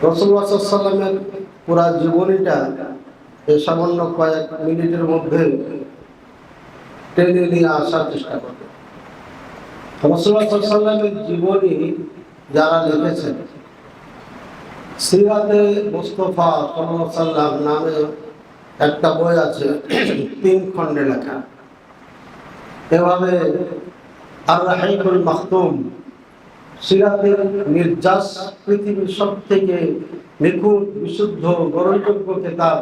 রাসূলুল্লাহ সাল্লাল্লাহু আলাইহি ওয়াসাল্লামের পুরা জীবনীটা এই সামান্য কয়েক মিনিটের মধ্যে টেনে নিয়ে আসার চেষ্টা করব। রাসূলুল্লাহ সাল্লাল্লাহু আলাইহি ওয়াসাল্লামের জীবনী যারা লিখেছেন, সিরাতে মুস্তাফা সাল্লাল্লাহু আলাইহি ওয়াসাল্লাম নামে একটা বই আছে, 3 খণ্ডে লেখা। এভাবে আর রাহিকুল মাখতুম, সিরাতের নির্যাস, পৃথিবীর সব থেকে নিখুঁত বিশুদ্ধ গ্রহণযোগ্য কিতাব,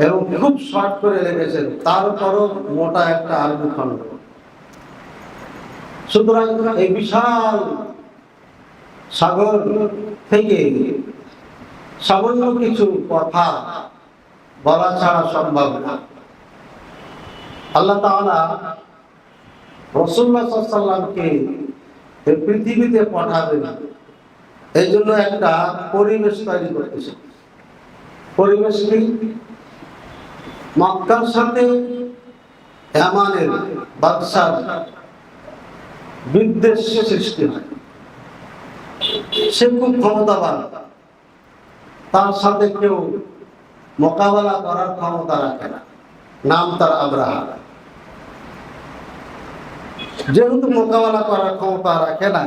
এবং খুব শর্ট করে লিখেছেন, তারপরও মোটা একটা আরবি খণ্ড। সুতরাং এই বিশাল সাগর থেকে সামান্য কিছু কথা বলা ছাড়া সম্ভব না। আল্লাহ তাআলা রাসূলুল্লাহ সাল্লাল্লাহু আলাইহি ওয়াসাল্লামকে এই পৃথিবীতে পাঠাবেন, এই জন্য একটা পরিবেশ তৈরি করতেছে। পরিবেশ কি? মক্কার সাথে ইয়ামানের বাদশার বিদ্বেষ সৃষ্টি হয়। সে খুব ক্ষমতাবান, তার সাথে কেউ মোকাবেলা করার ক্ষমতা রাখে না। নাম তার আব্রাহা। যেহেতু মোকাবেলা করার ক্ষমতা রাখে না,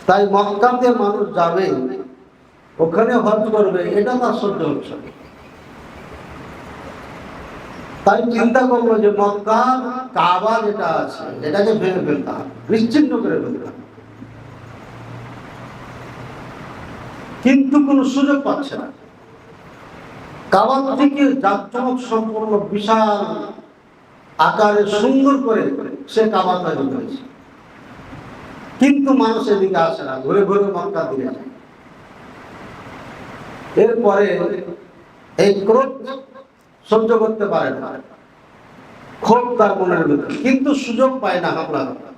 তাই মক্কাতে মানুষ যাবে, ওখানে হজ করবে, এটা তার সহ্য হচ্ছে না। তাই চিন্তা করলো যে মক্কার কাবা যেটা আছে এটাকে ভেঙে ফেলতে হবে, বিচ্ছিন্ন করে ফেলতে হবে। কিন্তু কোনো সুযোগ পাচ্ছে না। কাবা থেকে জাঁকজমক সম্পন্ন বিশাল আকারে সুন্দর করে সে কাবা তৈরি করেছে, কিন্তু মানুষ এদিকে আসে না, ঘুরে ঘুরে মক্কা দিকে যায়। এরপরে এই ক্রোধ সহ্য করতে পারে না, ক্ষোভ তার মনের ভিতরে, কিন্তু সুযোগ পায় না হামলা করার।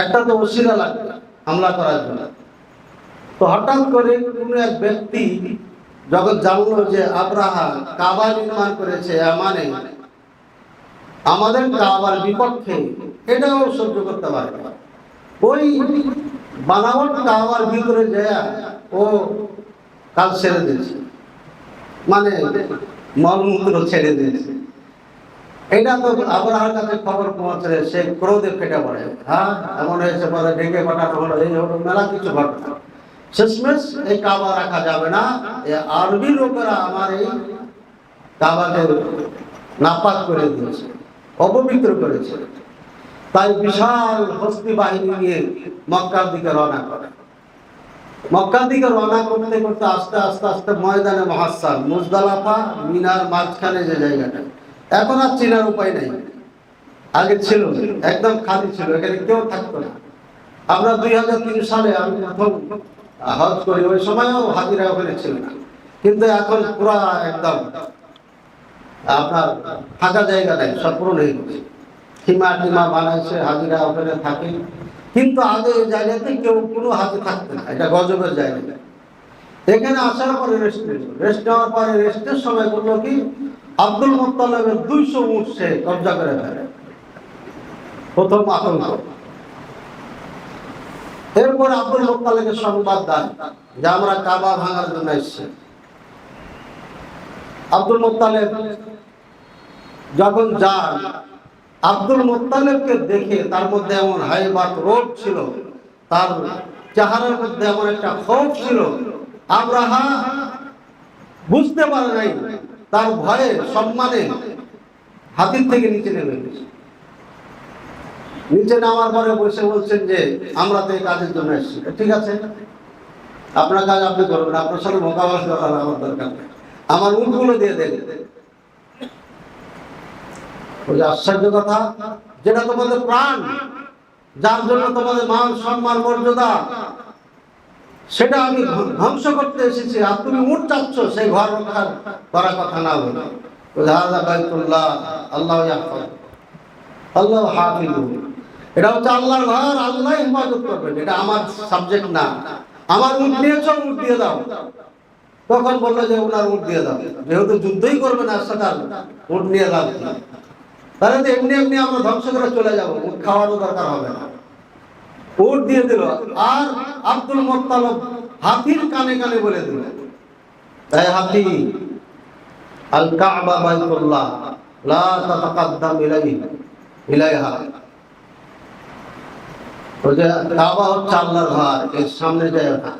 একটা তো ওসিলা লাগবে হামলা করার জন্য। তো হঠাৎ করে কোনো এক ব্যক্তি যখন জানলো যে আব্রাহা কাবা নির্মাণ করেছে ইয়ামানে, আমাদের কাবার বিপক্ষে, এটাও সহ্য করতে পারে না। ওই বানাওয়াট কাবার ভিতরে যায় ও কাজ ছেড়ে দিয়েছে, মানে মলমূত্র ছেড়ে দিয়েছে। এটা তো আব্রাহার কাছে খবর পৌঁছলে সে ক্রোধে ফেটে পড়ে। হ্যাঁ, এমন হয়েছে, পরে ডেকে পাঠানো হলো, এই হলো, মেলা কিছু ঘটনা। শেষমেশ এই কাবা রাখা যাবে না, আরবি লোকেরা আমার এই কাবাকে নাপাক করে দিয়েছে, অপবিত্র করেছে। তাই বিশাল হস্তি বাহিনী নিয়ে মক্কার দিকে রওনা করে। মক্কার দিকে রওনা করতে করতে আস্তে আস্তে আস্তে ময়দানে মুহাসসার, মুজদালিফা মিনার মাঝখানে যে জায়গাটা, এখন আর চেনার উপায় নাই। আগে ছিল, একদম খালি ছিল, এখানে কেউ থাকতো না। আমরা 2003 সালে আমি প্রথম হজ করি, ওই সময়ও হাজিরা ওখানে ছিল না, কিন্তু এখন পুরা একদম আপনার ফাঁকা জায়গা নাই, সব পূরণ হয়ে গেছে। সীমা টিমা বানাইছে, হাজিরা ওখানে থাকে। কিন্তু আগে এই জায়গাতে কেউ কোনো হাজি থাকতো না, এটা গজবের জায়গা। এখানে আসার পরে রেস্ট নেওয়ার পরে রেস্টের সময় করলো কি, আব্দুল মুত্তালিবের 200 উট সে কবজা করে ফেলে। প্রথম আতঙ্ক। এরপর আব্দুল মুত্তালিবের সংবাদ দেয় যে আমরা কাবা ভাঙার জন্য এসেছি। আব্দুল মুত্তালিব যখন যান, আব্দুল মুত্তালিবকে দেখে তার মধ্যে এমন হাইবাত রোগ ছিল, তার চেহারার মধ্যে এমন একটা ক্ষোভ ছিল, আব্রাহা বুঝতে পারে নাই, তার ভয়ে সম্মানে হাতির থেকে নিচে নেমে গেছে। নিচে নামার পরে বসে বলছেন যে আমরা তো এই কাজের জন্য এসেছি। ঠিক আছে, আপনার কাজ আপনি করবেন, আপনার সাথে মোকাবেলা করার আমার দরকার নেই, আমার উটগুলো দিয়ে দেন। ওই আশ্চর্য কথা, যেটা তোমাদের প্রাণ, যার জন্য তোমাদের মান সম্মান মর্যাদা, সেটা আমি ধ্বংস করতে এসেছি, আর তুমি উট চাচ্ছ সেই ঘর রক্ষা করার কথা না বলে। হাযা বাইতুল্লাহ আল্লাহু ইয়াহফাজ, আল্লাহু হাফিজু। এটা হচ্ছে আল্লাহর ঘর, আল্লাহ হেফাজত করবেন, এটা আমার সাবজেক্ট না। আমার উট নিয়েছ, উট দিয়ে দাও। তখন বললো যে ওনার উট দিয়ে দাও, যেহেতু যুদ্ধই করবে না, সাথে উট নিয়ে দাও। তাহলে তো এমনি এমনি আমরা ধ্বংস করে চলে যাবো, উট খাওয়ারও দরকার হবে না। উট দিয়ে দিল। আর আব্দুল মুত্তালিব হাতির কানে কানে বলে দিল, এই হাতি, আল কাবা বাইতুল্লাহ, লা তাতাকাদ্দাম ইলাইহা। ওই যে কাবা হচ্ছে আল্লাহর ঘর, এর সামনে যায় না।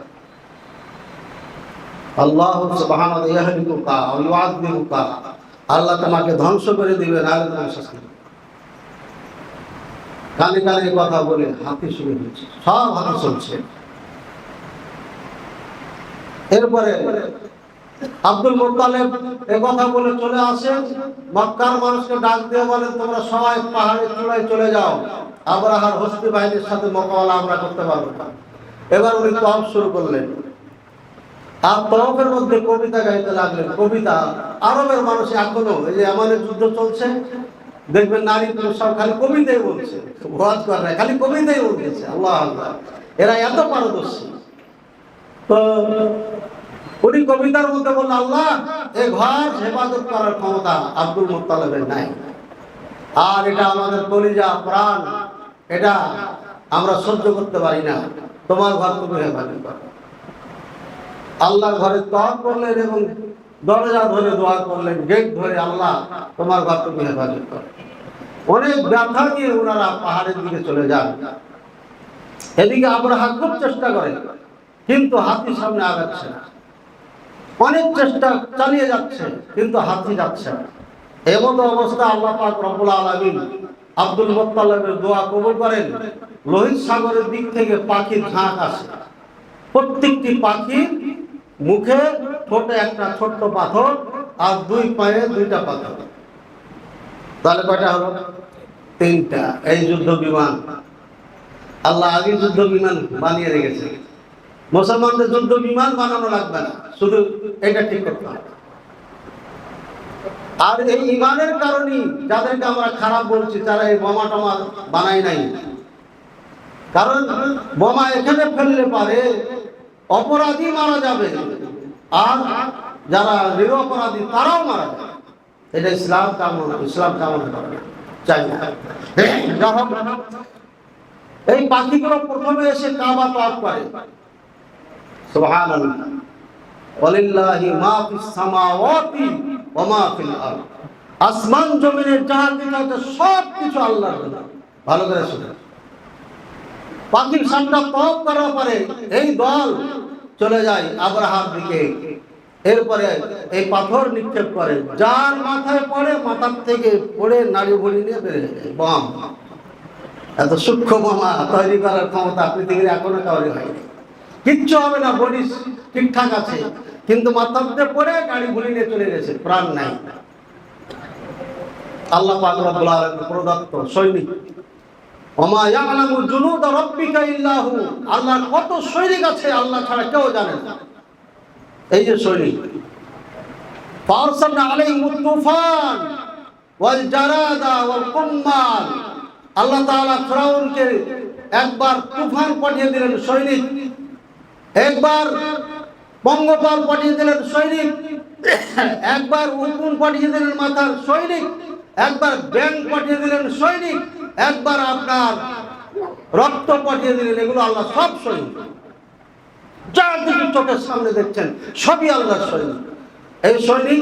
আল্লাহ সুবহানাহু ওয়া তাআলা ইয়াহদিকুকা ওয়া ইউআযযিবুকা, আল্লাহ তোমাকে ধ্বংস করে দিবেন আর ধ্বংস করবেন। কানে কানে কথা বলে হাতি শুরু হচ্ছে, সব হাতি চলছে। এরপরে আব্দুল মুত্তালিব এই কথা বলে চলে আসেন, মক্কার মানুষকে ডাক দিয়ে বলেন, তোমরা সবাই পাহাড়ের চূড়ায় চলে যাও, আবরাহার হস্তি বাহিনীর সাথে মোকাবেলা আমরা করতে পারবো না। এবার উনি তওয়াফ শুরু করলেন, আর তওয়াফের মধ্যে কবিতা গাইতে লাগলেন। কবিতা আরবের মানুষ এখনো, এই যে আমাদের যুদ্ধ চলছে, দেখবেন নারী পুরুষ সব খালি কবিতাই বলছে, ওয়াজ করে না, খালি কবিতাই বলতেছে। আল্লাহ আল্লাহ, এরা এত পারদর্শী। তো উনি কবিতার মধ্যে বললেন, আল্লাহ, এই ঘর হেফাজত করার ক্ষমতা আব্দুল মুত্তালিবের নাই, আর এটা আমাদের কলিজা প্রাণ, এটা আমরা সহ্য করতে পারি না, তোমার ঘর তুমি হেফাজত করো। আল্লাহর ঘরে তওয়াফ করলেন এবং দরজা ধরে দোয়া করলেন, গেট ধরে, আল্লাহ তোমার ঘর তুমি হেফাজত করো। অনেক ব্যথা নিয়ে ওনারা পাহাড়ের দিকে চলে যান। এদিকে আবরাহা খুব চেষ্টা করে, কিন্তু হাতি সামনে আগাচ্ছে না। অনেক চেষ্টা চালিয়ে যাচ্ছে, কিন্তু হাতি যাচ্ছে না। এমন অবস্থা আল্লাহ পাক রব্বুল আলামিন আব্দুল মুত্তালিবের দোয়া কবুল করেন। লোহিত সাগরের দিক থেকে পাখির ঝাঁক আসে, প্রত্যেকটি পাখির মুখে ঠোঁটে একটা ছোট্ট পাথর, আর দুই পায়ে দুইটা পাথর। তাহলে কয়টা হলো? তিনটা। এই যুদ্ধ বিমান আল্লাহ আগে যুদ্ধ বিমান বানিয়ে রেখেছে। মুসলমানদের যুদ্ধ বিমান বানানো লাগবে না, শুধু এটা ঠিক করতে হবে। আর এই ইমানের কারণে যাদেরকে আমরা খারাপ বলছি, তারা এই বোমা টমা বানায় নাই। কারণ বোমা এখানে ফেললে পারে অপরাধী মারা যাবে, আর যারা নিরপরাধী তারাও মারা যাবে। এটা ইসলাম কামনা করে না, চাই না। এই পাখিগুলো প্রথমে এসে কাবা তওয়াফ করে। সুবহানাল্লাহ, ওয়ালিল্লাহি মা ফিস সামাওয়াতি ওয়া মা ফিল আরদ। আসমান জমিনের যা কিছু আছে সব কিছু আল্লাহর দেওয়া। ভালো করে শুনুন। পাখির সামনে তওয়াফ করার পরে এই দল চলে যায় আবরাহার দিকে। এরপরে এই পাথর নিক্ষেপ করে, যার মাথায় পড়ে মাথার থেকে পড়ে নাড়ি ভুড়ি নিয়ে বেরিয়ে যায় বম। এত সূক্ষ্ম বোমা তৈরি করার ক্ষমতা পৃথিবীর এখনো কাউরি হয়নি। কিচ্ছু হবে না, বডি ঠিকঠাক আছে, কিন্তু মাথাতে পড়ে গাড়ি ভুলি নিয়ে চলে গেছে, প্রাণ নাই। আল্লাহ পাক রব্বুল আলামিন প্রদত্ত সৈনিক। ওমা ইয়ালামু জুনুদা রাব্বিকা ইল্লাহু, আল্লাহর কত সৈনিক আছে আল্লাহ ছাড়া কেউ জানে না। এই যে সৈনিক, ফারসালনা আলাইহিমুত তুফান ওয়াল জারাদা ওয়াল কুম্মাল। আল্লাহ তাআলা ফিরাউনকে একবার তুফান পাঠিয়ে দিলেন সৈনিক, একবার পঙ্গপাল পাঠিয়ে দিলেন সৈনিক, একবার উকুন পাঠিয়ে দিলেন মাথার সৈনিক, একবার ব্যাং পাঠিয়ে দিলেন সৈনিক, একবার আপনার রক্ত পাঠিয়ে দিলেন। এগুলো আল্লাহ সব সৈনিক, যা কিছু চোখের সামনে দেখছেন সবই আল্লাহর সৈনিক। এই সৈনিক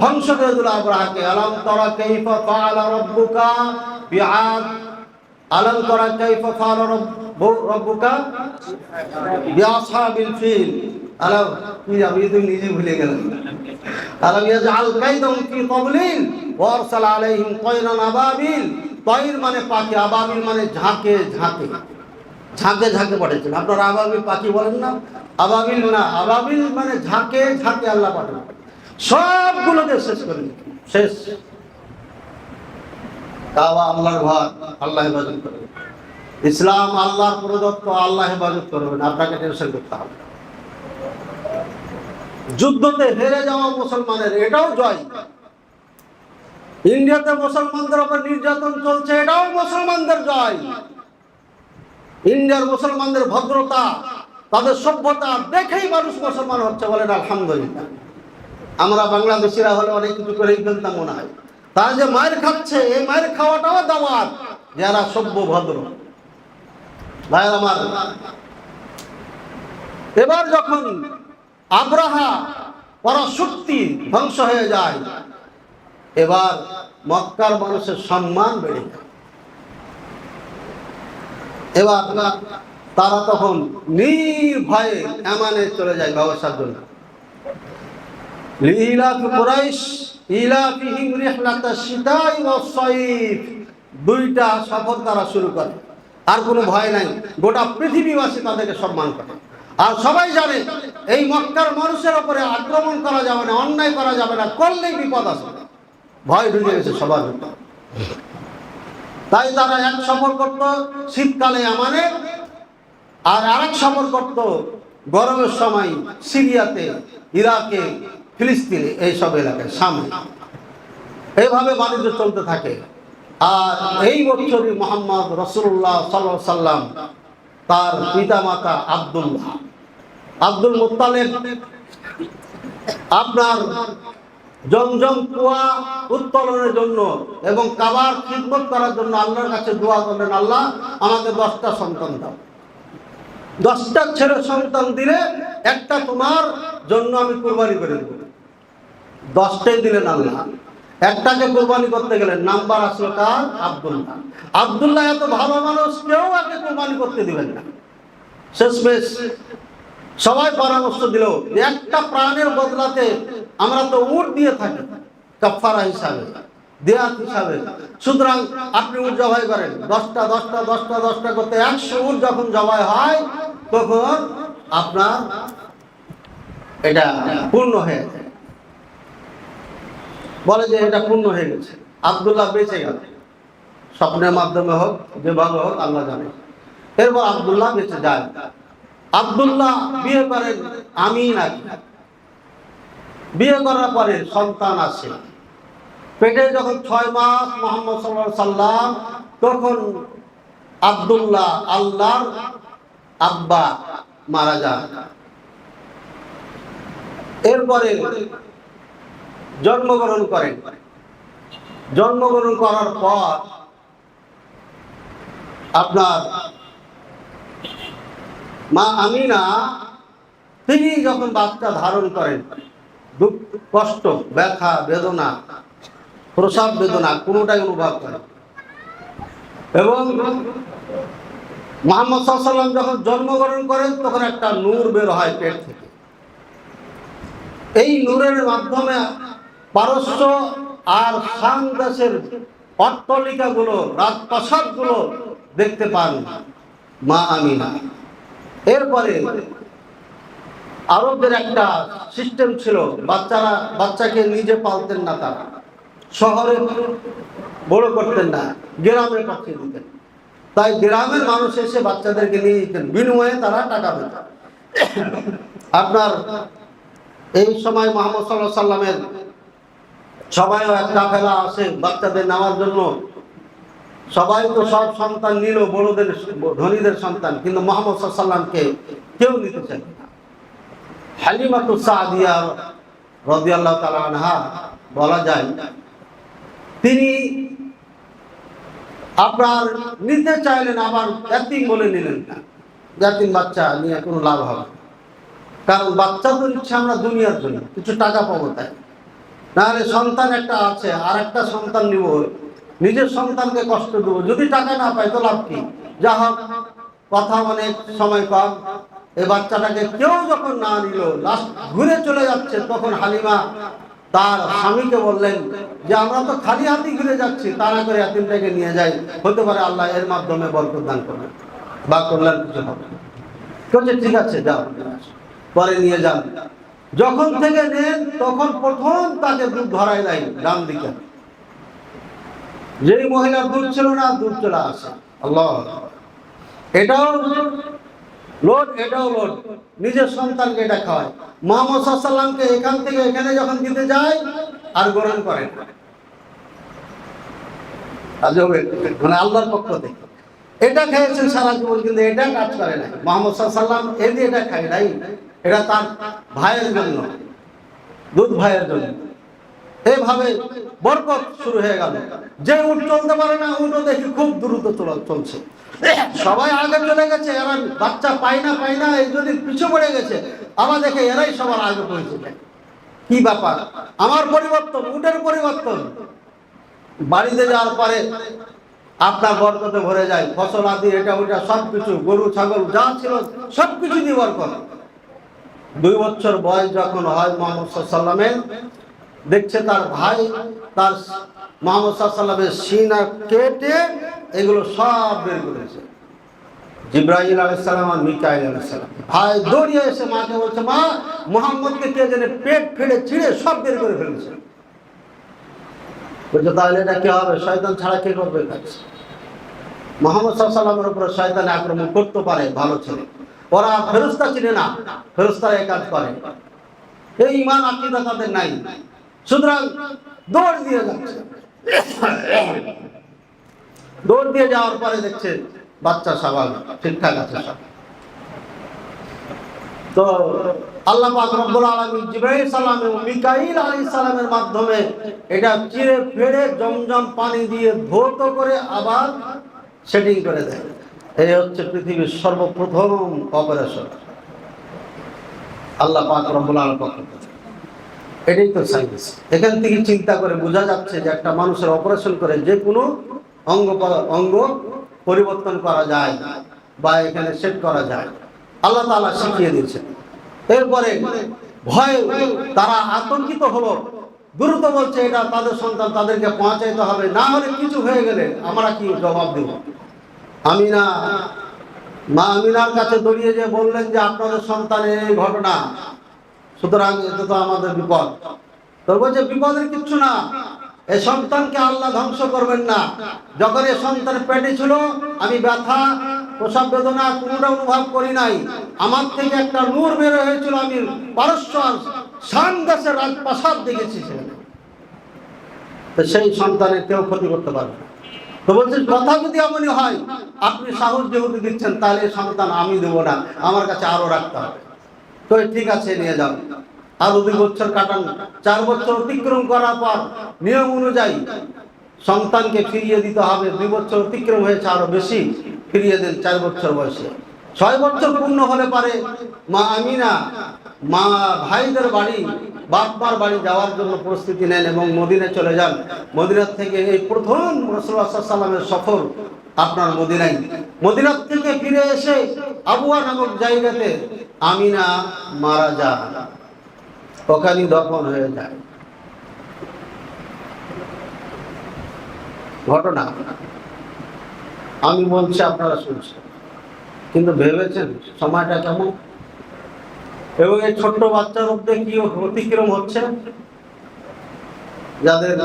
ধ্বংস করে দিল আবরাহাকে। আলাম তারা কাইফা ফাআলা রাব্বুকা বিআদ, আলাম তারা কাইফা ফাআলা রাব্বুকা বিআসহাবিল ফিল। আলাম, আমি তো নিজে ভুলে গেলাম। আলাম ইয়াজআল কাইদাহুম ফি তাদলিল ওয়া আরসালা আলাইহিম তায়রান আবাবিল। তায়র মানে পাখি, আবাবিল মানে ঝাঁকে ঝাঁকে, ঝাঁকে ঝাঁকে পাঠিয়েছেন। আপনারা আবাবিল পাখি বলেন না, আবাবিল না, আবাবিল মানে ঝাঁকে ঝাঁকে আল্লাহ পাঠান, সবগুলোকে শেষ করে শেষ। কাবা আল্লাহর ঘর, আল্লাহ হেফাজত করবেন। ইসলাম আল্লাহর প্রদত্ত, আল্লাহ হেফাজত করবেন, আপনাকে টেনশন করতে হবে। যুদ্ধতে হেরে যাওয়া মুসলমানের এটাও জয়। ইন্ডিয়াতে মুসলমানদের উপর নির্যাতন চলছে, এটাও মুসলমানদের জয়। ইন্ডিয়ার মুসলমানদের ভদ্রতা, তাদের সভ্যতা দেখেই মানুষ মুসলমান হচ্ছে, বলেন আলহামদুলিল্লাহ। আমরা বাংলাদেশিরা হলে অনেক কিছু করেই ফেলতাম মনে হয়। তারা যে মায়ের খাচ্ছে, এই মায়ের খাওয়াটাও দাওয়াত, যারা সভ্য ভদ্র। ভাই আমার, এবার যখন আব্রাহা পরাশক্তি ধ্বংস হয়ে যায়, এবার মক্কার মানুষের সম্মান বেড়ে যায়। এবার তারা তখন নির্ভয়ে ইয়ামানে চলে যায় ব্যবসার জন্য। লিইলাফি কুরাইশ ইলাফিহিম রিহলাতাশ শিতাই ওয়াস সাইফ, দুইটা সফর তারা শুরু করে। আর কোনো ভয় নাই, গোটা পৃথিবীবাসী তাদেরকে সম্মান করে। আর সবাই জানে এই মক্কার মানুষের উপরে আক্রমণ করা যাবে না, অন্যায় করা যাবে না, করলেই বিপদ আছে। ভয় ঢুকে গেছে সবার ভিতরে। তাই তারা এক সফর করত শীতকালে ইয়ামানে, আর আরেক সফর করত গরমের সময় সিরিয়াতে, ইরাকে, ফিলিস্তিনে, এইসব এলাকায় সামনে। এইভাবে বাণিজ্য চলতে থাকে। আর এই বছরই মুহাম্মদ রাসূলুল্লাহ সাল্লাল্লাহু আলাইহি সাল্লাম তার পিতামাতা আব্দুল মুত্তালিব আপনার জমজম কুয়া উত্তোলনের জন্য এবং কাবার খিদমত করার জন্য আল্লাহর কাছে দোয়া করলেন, আল্লাহ আমাকে 10টা সন্তান দাও, 10টা ছেলে সন্তান দিলে একটা তোমার জন্য আমি কুরবানি করে দেব। 10টাই দিলেন আল্লাহ। একটাকে কুরবানি করতে গেলেন, নাম্বার আসলো কার? আব্দুল্লাহ এত ভালো মানুষ, কেউ আগে কুরবানি করতে দিবেন না। শেষমেশ সবাই পরামর্শ দিল যে একটা প্রাণের বদলাতে আমরা তো উট দিয়ে থাকি কাফারা হিসাবে, দেয়াত হিসাবে, সুতরাং আপনি উট জবাই করেন। 10টা করতে 100 উট যখন জবাই হয় তখন আপনার এটা পূর্ণ হয়ে যায়। বলে যে এটা পূর্ণ হয়ে গেছে, আব্দুল্লাহ বেঁচে গেল। স্বপ্নের মাধ্যমে হোক, যেভাবে হোক, আল্লাহ জানে। এরপর আব্দুল্লাহ বেঁচে যায়। আব্দুল্লাহ বিয়ে করেন আমিনা। বিয়ে করার পরে সন্তান আসে। পেটে যখন 6 মাস মুহাম্মদ সাল্লাল্লাহু আলাইহি সাল্লাম, তখন আব্দুল্লাহ আল্লাহর আব্বা মারা যান। এরপরে জন্মগ্রহণ করেন। জন্মগ্রহণ করার পর আপনার মা আমিনা তিনি যখন বাচ্চা ধারণ করেন, দুঃখ, কষ্ট, ব্যথা, বেদনা, প্রসব বেদনা কোনোটাই অনুভব করেন। এবং মুহাম্মদ সাল্লাল্লাহু আলাইহি সাল্লাম যখন জন্মগ্রহণ করেন তখন একটা নূর বের হয় পেট থেকে। এই নূরের মাধ্যমে পারস্য আর শাম দেশের অট্টালিকাগুলো, রাজপ্রাসাদগুলো দেখতে পান মা আমিনা। এরপরে আরবদের একটা সিস্টেম ছিল, বাচ্চাকে নিজে পালতেন না, তারা শহরে বড় করতেন না, গ্রামে পাঠিয়ে দিতেন। তাই গ্রামের মানুষ এসে বাচ্চাদেরকে নিয়ে যেতেন, বিনিময়ে তারা টাকা পেত। আপনার এই সময় মুহাম্মদ সাল্লাল্লাহু আলাইহি সাল্লামের সবাইও এক কাফেলা আসে বাচ্চাদের নেওয়ার জন্য। সবাই তো সব সন্তান নিল, বড়দের, ধনীদের সন্তান, কিন্তু মুহাম্মদ সাল্লাল্লাহু আলাইহি সাল্লামকে কেউ নিতে চায় না। হালিমাতুস সাদিয়া রাদিয়াল্লাহু তাআলা আনহা বলা যায়, তিনি আপনার নিতে চাইলেন, আবার ইয়াতীম বলে নিলেন না। ইয়াতীম বাচ্চা নিয়ে কোনো লাভ হবে না, কারণ বাচ্চা তো নিচ্ছে আমরা দুনিয়ার জন্য, কিছু টাকা পাবো তাই। নাহলে সন্তান একটা আছে, আর একটা সন্তান নিব, নিজের সন্তানকে কষ্ট দেবো, যদি টাকা না পাই তো লাভ কি? যা হোক, কথা অনেক সময় কম। এই বাচ্চাটাকে কেউ যখন না নিল, লাস্ট ঘুরে চলে যাচ্ছে, তখন হালিমা তার স্বামীকে বললেন যে আমরা তো খালি হাতি ঘুরে যাচ্ছি, তারা করে ইয়াতীমটাকে নিয়ে যাই, হতে পারে আল্লাহ এর মাধ্যমে বরকত দান করবেন বা কল্যাণ কিছু হবে। ঠিক আছে, যাও। পরে নিয়ে যান। যখন থেকে নেন তখন প্রথম তাকে দুধ ধরাই নাই ডান দিকে। যেই মহিলার দুধ ছিল না, দুধ চলে আসে। আল্লাহ, এটাও লোড, এটাও লোড, নিজের সন্তানকে এটা খাওয়ায়। মুহাম্মদ সাল্লাল্লাহু আলাইহি সাল্লামকে এখান থেকে এখানে যখন দিতে যায় আর গ্রহণ করেন, মানে আল্লাহর পক্ষ থেকে এটা খেয়েছেন সারা জীবন, কিন্তু এটা কাজ করে নাই। মুহাম্মদ সাল্লাল্লাহু আলাইহি সাল্লাম এই দিয়ে এটা খায় নাই, এটা তার ভাইয়ের জন্য, দুধ ভাইয়ের জন্য। এইভাবে বরকত শুরু হয়ে গেল। যে উট চলতে পারে না, উটও দেখি খুব দ্রুত চলছে। সবাই আগে চলে গেছে, এরা বাচ্চা পাই না এই জন্য পিছু পড়ে গেছে। আবার দেখে এরাই সবার আগে পৌঁছে যায়। কি ব্যাপার? আমার পরিবর্তন, উটের পরিবর্তন। বাড়িতে যাওয়ার পরে আপনার বরকতে ভরে যায়, ফসল আদি এটা ওটা সবকিছু, গরু ছাগল যা ছিল সবকিছু দিয়ে বরকত। 2 বছর বয়স যখন হয় মুহাম্মদ সাল্লাল্লাহু আলাইহি ওয়াসাল্লামের, দেখছে তার ভাই তার মুহাম্মদ সাল্লাল্লাহু আলাইহি ওয়াসাল্লামের সিনা কেটে এগুলো সব বের করেছে। জিবরাইল আলাইহিস সালাম আর মিকাইল আলাইহিস সালাম ভাই দৌড়িয়ে এসে মাকে বলছে, মা মুহাম্মদকে কে জানে পেট ফেড়ে ছিঁড়ে সব বের করে ফেলেছে। বলছে তাহলে এটা কি হবে? শয়তান ছাড়া কে করবে কাজ? মুহাম্মদ সাল্লাল্লাহু আলাইহি ওয়াসাল্লামের উপর শয়তান আক্রমণ করতে পারে, ভালো ছেলে। ওরা ফেরেশতা চিনে না, ফেরেশতারা এই কাজ করে। এই ঈমান আকীদা তাদের নাই। সুতরাং দৌড় দিয়ে যাচ্ছে। দৌড় দিয়ে যাওয়ার পরে দেখছে বাচ্চা স্বাভাবিক, ঠিকঠাক আছে সব। তো আল্লাহ পাক রব্বুল আলামিন জিবরাইল সালাম এবং মিকাইল আলাইহিস সালামের মাধ্যমে এটা চিরে ফেড়ে জমজম পানি দিয়ে ধৌত করে আবার সেটিং করে দেয়। এই হচ্ছে পৃথিবীর সর্বপ্রথম অপারেশন আল্লাহ পাক রব্বুল আলামিন। এটাই তো সায়েন্স। এখান থেকে চিন্তা করে বোঝা যাচ্ছে যে একটা মানুষের অপারেশন করে যে কোনো অঙ্গ পরিবর্তন করা যায় বা এখানে সেট করা যায়। আল্লাহ তাআলা শিখিয়ে দিয়েছেন। এরপরে ভয়ে তারা আতঙ্কিত হলো, দ্রুত বলছে এটা তাদের সন্তান, তাদেরকে পৌঁছাইতে হবে, না হলে কিছু হয়ে গেলে আমরা কি জবাব দেব? আমিনা, মা আমিনার কাছে দৌড়িয়ে যে বললেন যে আপনাদের সন্তানের এই ঘটনা, সুতরাং এতে তো আমাদের বিপদ। তো বলছে বিপদের কিচ্ছু না, এই সন্তানকে আল্লাহ ধ্বংস করবেন না। যখন এই সন্তান পেটে ছিল আমি ব্যথা, প্রসব বেদনা কোনোটা অনুভব করি নাই। আমার থেকে একটা নূর বের হয়েছিল, আমি পারস্য শাম দেশের রাজপ্রাসাদ দেখেছি সেখানে। তো সেই সন্তানের কেউ ক্ষতি করতে পারবে না। তো বলছে কথা যদি এমনই হয়, আপনি সাহস যেহেতু দিচ্ছেন, তাহলে এই সন্তান আমি দেবো না, আমার কাছে আরো রাখতে হবে। তো ঠিক আছে নিয়ে যাও। আরো 2 বছর কাটান। 4 বছর অতিক্রম করার পর নিয়ম অনুযায়ী সন্তানকে ফিরিয়ে দিতে হবে। 2 বছর অতিক্রম হয়েছে, আরো বেশি ফিরিয়ে দেন 4 বছর বয়সে। 6 বছর পূর্ণ হলে পারে মা আমিনা মা ভাইদের বাড়ি, বাপমার বাড়ি যাওয়ার জন্য প্রস্তুতি নেন এবং মদিনায় চলে যান। মদিনা থেকে এই প্রথম রাসূলুল্লাহ সাল্লাল্লাহু আলাইহি ওয়াসাল্লামের সফর আপনার মদিনায়। মদিনা থেকে ফিরে এসে আবুয়া নামক জায়গাতে আমিনা মারা যান, ওখানে দফন হয়ে যায়। ঘটনা আমি বলছি, আপনারা শুনছেন, কিন্তু ভেবেছেন সময়টা কেমন? এবং এই ছোট্ট বাচ্চার মধ্যে কি অতিক্রম হচ্ছে? যাদের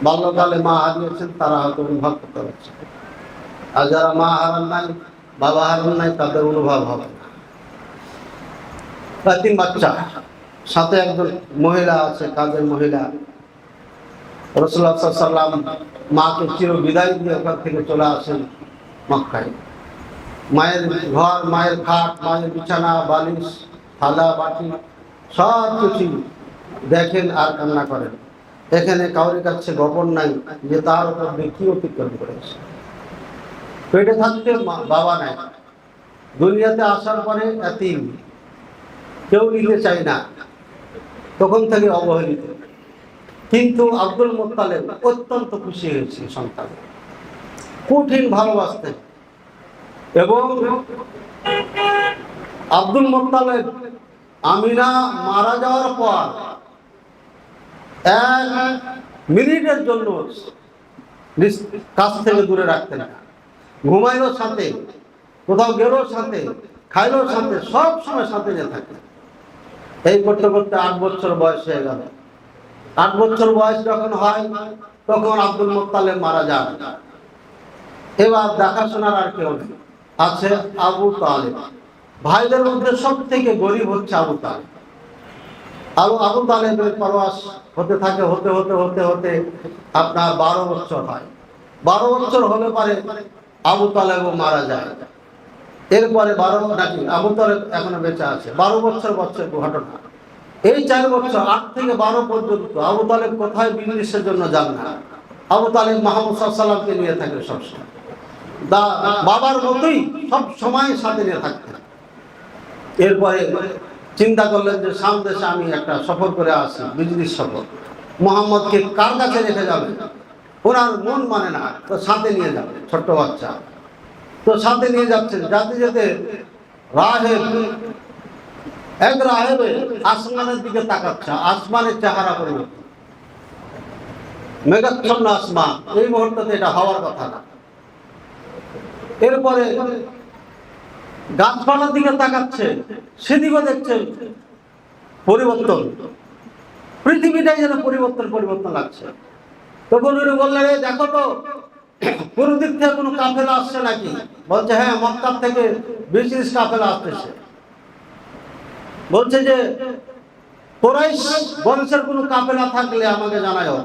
বাল্যকালে মা হারিয়েছেন তারা হয়তো অনুভব করতে পারছে, আর যারা মা হারান নাই, বাবা হারান নাই, তাদের অনুভব হবে না। 3 বাচ্চা, সাথে একজন মহিলা আছে, কাজের মহিলা। রাসূলুল্লাহ সাল্লাল্লাহু আলাইহি ওয়াসাল্লাম মাকে চির বিদায় দিয়ে ওখান থেকে চলে আসেন মক্কায়। মায়ের ঘর, মায়ের খাট, মায়ের বিছানা, বালিশ, থালা বাটি সব কিছু দেখেন আর কান্না করেন। এখানে কাউরের কাছে গোপন নাই যে তার উপর কি অতিক্রম করেছে। পেটে থাকতে বাবা নাই, দুনিয়াতে আসার পরে এতিম, কেউ নিতে চায় না, তখন থেকে অবহেলিত। কিন্তু আব্দুল মুত্তালিব অত্যন্ত খুশি হয়েছে সন্তান, কঠিন ভালোবাসতেন। এবং আব্দুল মুত্তালিব আমিনা মারা যাওয়ার পর 1 মিনিটের জন্য কাছ থেকে দূরে রাখতেন না। ঘুমাইলো সাথে, কোথাও গেলো সাথে, খাইলো সাথে, সব সময় সাথে যে থাকে। এই করতে করতে 8 বছর বয়স হয়ে গেল। 8 বছর বয়স যখন হয় তখন আব্দুল মুত্তালিব মারা যান। এবার দেখাশোনার আর কেউ নেই, আছে আবু তালেব। ভাইদের মধ্যে সব থেকে গরিব হচ্ছে আবু তালেব। আবু তালেবের পরওয়াশ হতে থাকে, হতে হতে হতে হতে আপনার 12 বছর হয়। 12 বছর হলে পরে আবু তালেবও মারা যায়। এরপরে 12 নাকি আবু তালেব এখনো বেঁচে আছে। 12 বছর ঘটনা। এই 4 বছর 8 থেকে 12 পর্যন্ত আবু তালেব কোথায় বিজনেসের জন্য যান না। আবু তালেব মুহাম্মদ সাল্লাল্লাহু আলাইহি ওয়াসাল্লামকে নিয়ে থাকে সবসময়, বাবার মতোই সব সময় সাথে নিয়ে থাকতেন। এরপরে চিন্তা করলেন যে সামনে দেশে আমি একটা সফর করে আসি, বিজনেস সফর, মুহাম্মদকে কার কাছে রেখে যাবে? ওনার মন মানে না, তো সাথে নিয়ে যাবে, ছোট্ট বাচ্চা তো সাথে নিয়ে যাচ্ছেন। যেতে যেতে রাহেবে আসমানের দিকে তাকাচ্ছে, আসমানের চেহারা পরিবর্তন, মেঘাচ্ছন্ন আসমান। এই মুহূর্তে এটা হওয়ার কথা না। এরপরে গাছপালার দিকে তাকাচ্ছে, সেদিকেও দেখছে পরিবর্তন, পৃথিবীটাই যেন পরিবর্তন লাগছে। তখন উনি বললেন, দেখো তো কোন দিক থেকে কোনো কাফেলা আসছে নাকি? বলছে হ্যাঁ, মক্কা থেকে বিশেষ কাফেলা আসতেছে। বলছে যে কুরাইশ বংশের কোনো কাফেলা থাকলে আমাকে জানাও।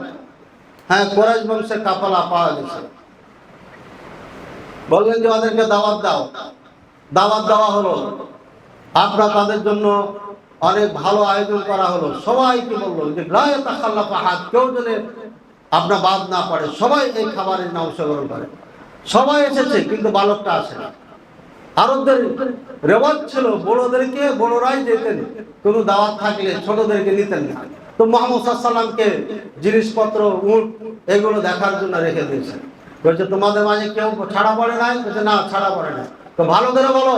হ্যাঁ, কুরাইশ বংশের কাফেলা পাওয়া গেছে। বললেন যে ওদেরকে দাওয়াত দাও। দাওয়াত দেওয়া হলো, আপনার তাদের জন্য অনেক ভালো আয়োজন করা হলো। সবাইকে বললো যে কেউ যেন আপনার বাদ না পড়ে, সবাই এই খাবারের না অংশগ্রহণ করে। সবাই এসেছে, কিন্তু বালকটা আসে না। আরবদের রেওয়াজ ছিল বড়দেরকে বড়রাই যেতেন, কোনো দাওয়াত থাকলে ছোটদেরকে নিতেন না। তো মুহাম্মদ সাল্লাল্লাহু আলাইহি ওয়াসাল্লামকে জিনিসপত্র, উট এগুলো দেখার জন্য রেখে দিয়েছেন। বলছে তোমাদের মাঝে কেউ ছাড়া পড়ে নাই? বলছে না, ছাড়া পড়ে নাই। তো ভালো করে বলো,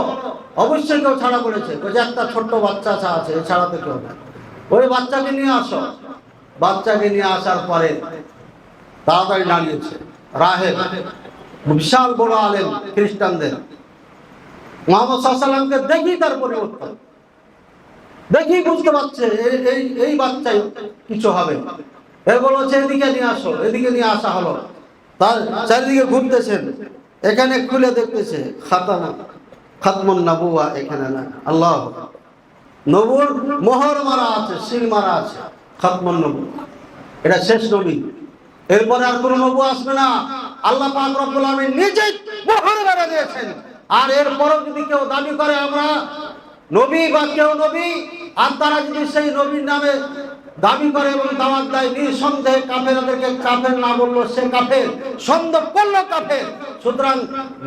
অবশ্যই কেউ ছাড়া পড়েছে। বলছে একটা ছোট্ট বাচ্চা আছে, এছাড়া তো কেউ না। ওই বাচ্চাকে নিয়ে আসো। বাচ্চাকে নিয়ে আসার পরে তাড়াতাড়ি দাঁড়িয়েছে রাহেব, বিশাল বড় আলেম খ্রিস্টানদের। মুহাম্মদ সাল্লাল্লাহু আলাইহি ওয়াসাল্লামকে দেখি তার পরিবর্তন, দেখি বুঝতে পারছে এই বাচ্চাই কিছু হবে। এর বলছে এদিকে নিয়ে আসো। এদিকে নিয়ে আসা হলো। তার চারিদিকে ঘুরতেছেন, এখানে খুলে দেখতেছে খাতমুন নবুওয়া, এখানে না, আল্লাহ নবুর মোহর মারা আছে, সিল মারা আছে, খাতমুন নবুওয়া, এটা শেষ নবী। এরপরে আর কোনো নবী আসবে না। আল্লাহ পাক রব্বুল আলামিন নিজেই মোহর মেরে দিয়েছেন। আর এরপরও যদি কেউ দাবি করে আমরা নবী বা কেউ নবী, আর তারা যদি সেই নবীর নামে দাবি করে এবং দাওয়াত দেয়, নিঃসন্দেহে কাফেরদেরকে কাফের না বললো সে কাফের, সন্দেহ করলো কাফের। সুতরাং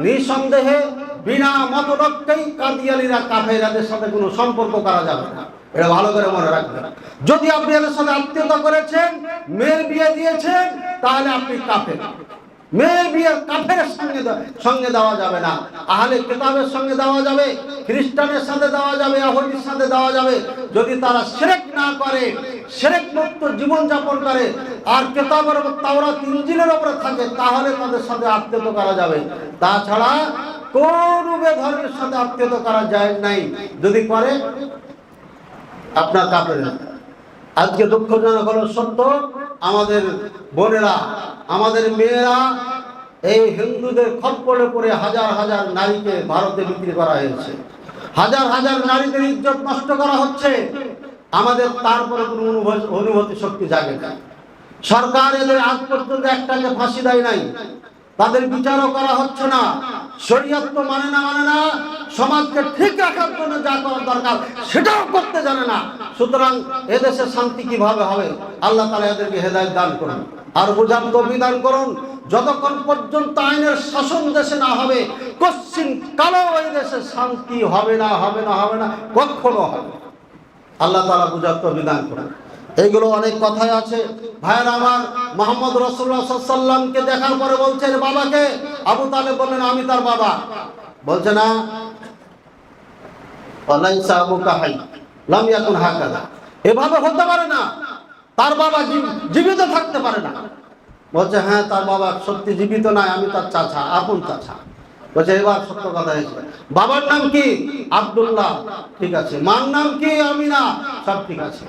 নিঃসন্দেহে বিনা মতলবকেই কাদিয়ানীরা কাফের, এদের সাথে কোনো সম্পর্ক করা যাবে না। এটা ভালো করে মনে রাখবেন। যদি আপনি এদের সাথে আত্মীয়তা করেছেন, মেয়ের বিয়ে দিয়েছেন, তাহলে আপনি কাফের। মেয়ের বিয়ে কাফের সঙ্গে দেওয়া যাবে না। আহলে কিতাবের সঙ্গে দেওয়া যাবে, খ্রিস্টানের সাথে দেওয়া যাবে, ইহুদির সাথে দেওয়া যাবে, যদি তারা শিরক না করে, শিরক মুক্ত জীবন যাপন করে আর কিতাবের উপর তাওরাত ইনজিলের উপরে থাকে, তাহলে তাদের সাথে আত্মীয়তা করা যাবে। তাছাড়া কোন ধর্মের সাথে আত্মীয়তা করা যায় নাই। যদি করে আপনার কাফের। আজকে দুঃখজনক হলো সত্য, আমাদের বোনেরা, আমাদের মেয়েরা এই হিন্দুদের খপ্পরে পড়ে হাজার হাজার নারীকে ভারতে বিক্রি করা হয়েছে, হাজার হাজার নারীদের ইজ্জত নষ্ট করা হচ্ছে। আমাদের তারপরে কোনো অনুভূতি শক্তি জাগে না। সরকার এদের আজ পর্যন্ত একটাকে ফাঁসি দেয় নাই, তাদের বিচারও করা হচ্ছে না। শরীয়ত তো মানে না, সমাজকে ঠিক রাখার জন্য যা করার দরকার সেটাও করতে জানে না। সুতরাং এদেশে শান্তি কিভাবে হবে? আল্লাহ তাআলা এদেরকে হেদায়েত দান করুন আর বুঝার তৌফিক দান করুন। যতক্ষণ পর্যন্ত আইনের শাসন দেশে না হবে, কশ্চিন কালো এই দেশে শান্তি হবে না, কখনো হবে। আল্লাহ তাআলা বুঝার তৌফিক দান করুন। এইগুলো অনেক কথাই আছে ভাইয়ের আমার। মুহাম্মদ রাসূলুল্লাহ সাল্লাল্লাহু আলাইহি ওয়াসাল্লামকে দেখার পরে বলছেন বাবাকে। আবু তালেব বললেন আমি তার বাবা। বলছে না, ওয়ালাইসা আবুকা হাই লাম ইয়াকুন হাকাযা, এভাবে হতে পারে না, তার বাবা জীবিত থাকতে পারে না। বলছে হ্যাঁ, তার বাবা সত্যি জীবিত নাই, আমি তার চাচা, আপন চাচা। বলছে এবার সত্য কথা হয়েছে। বাবার নাম কি? আব্দুল্লাহ। ঠিক আছে। মার নাম কি? আমিনা। সব ঠিক আছে।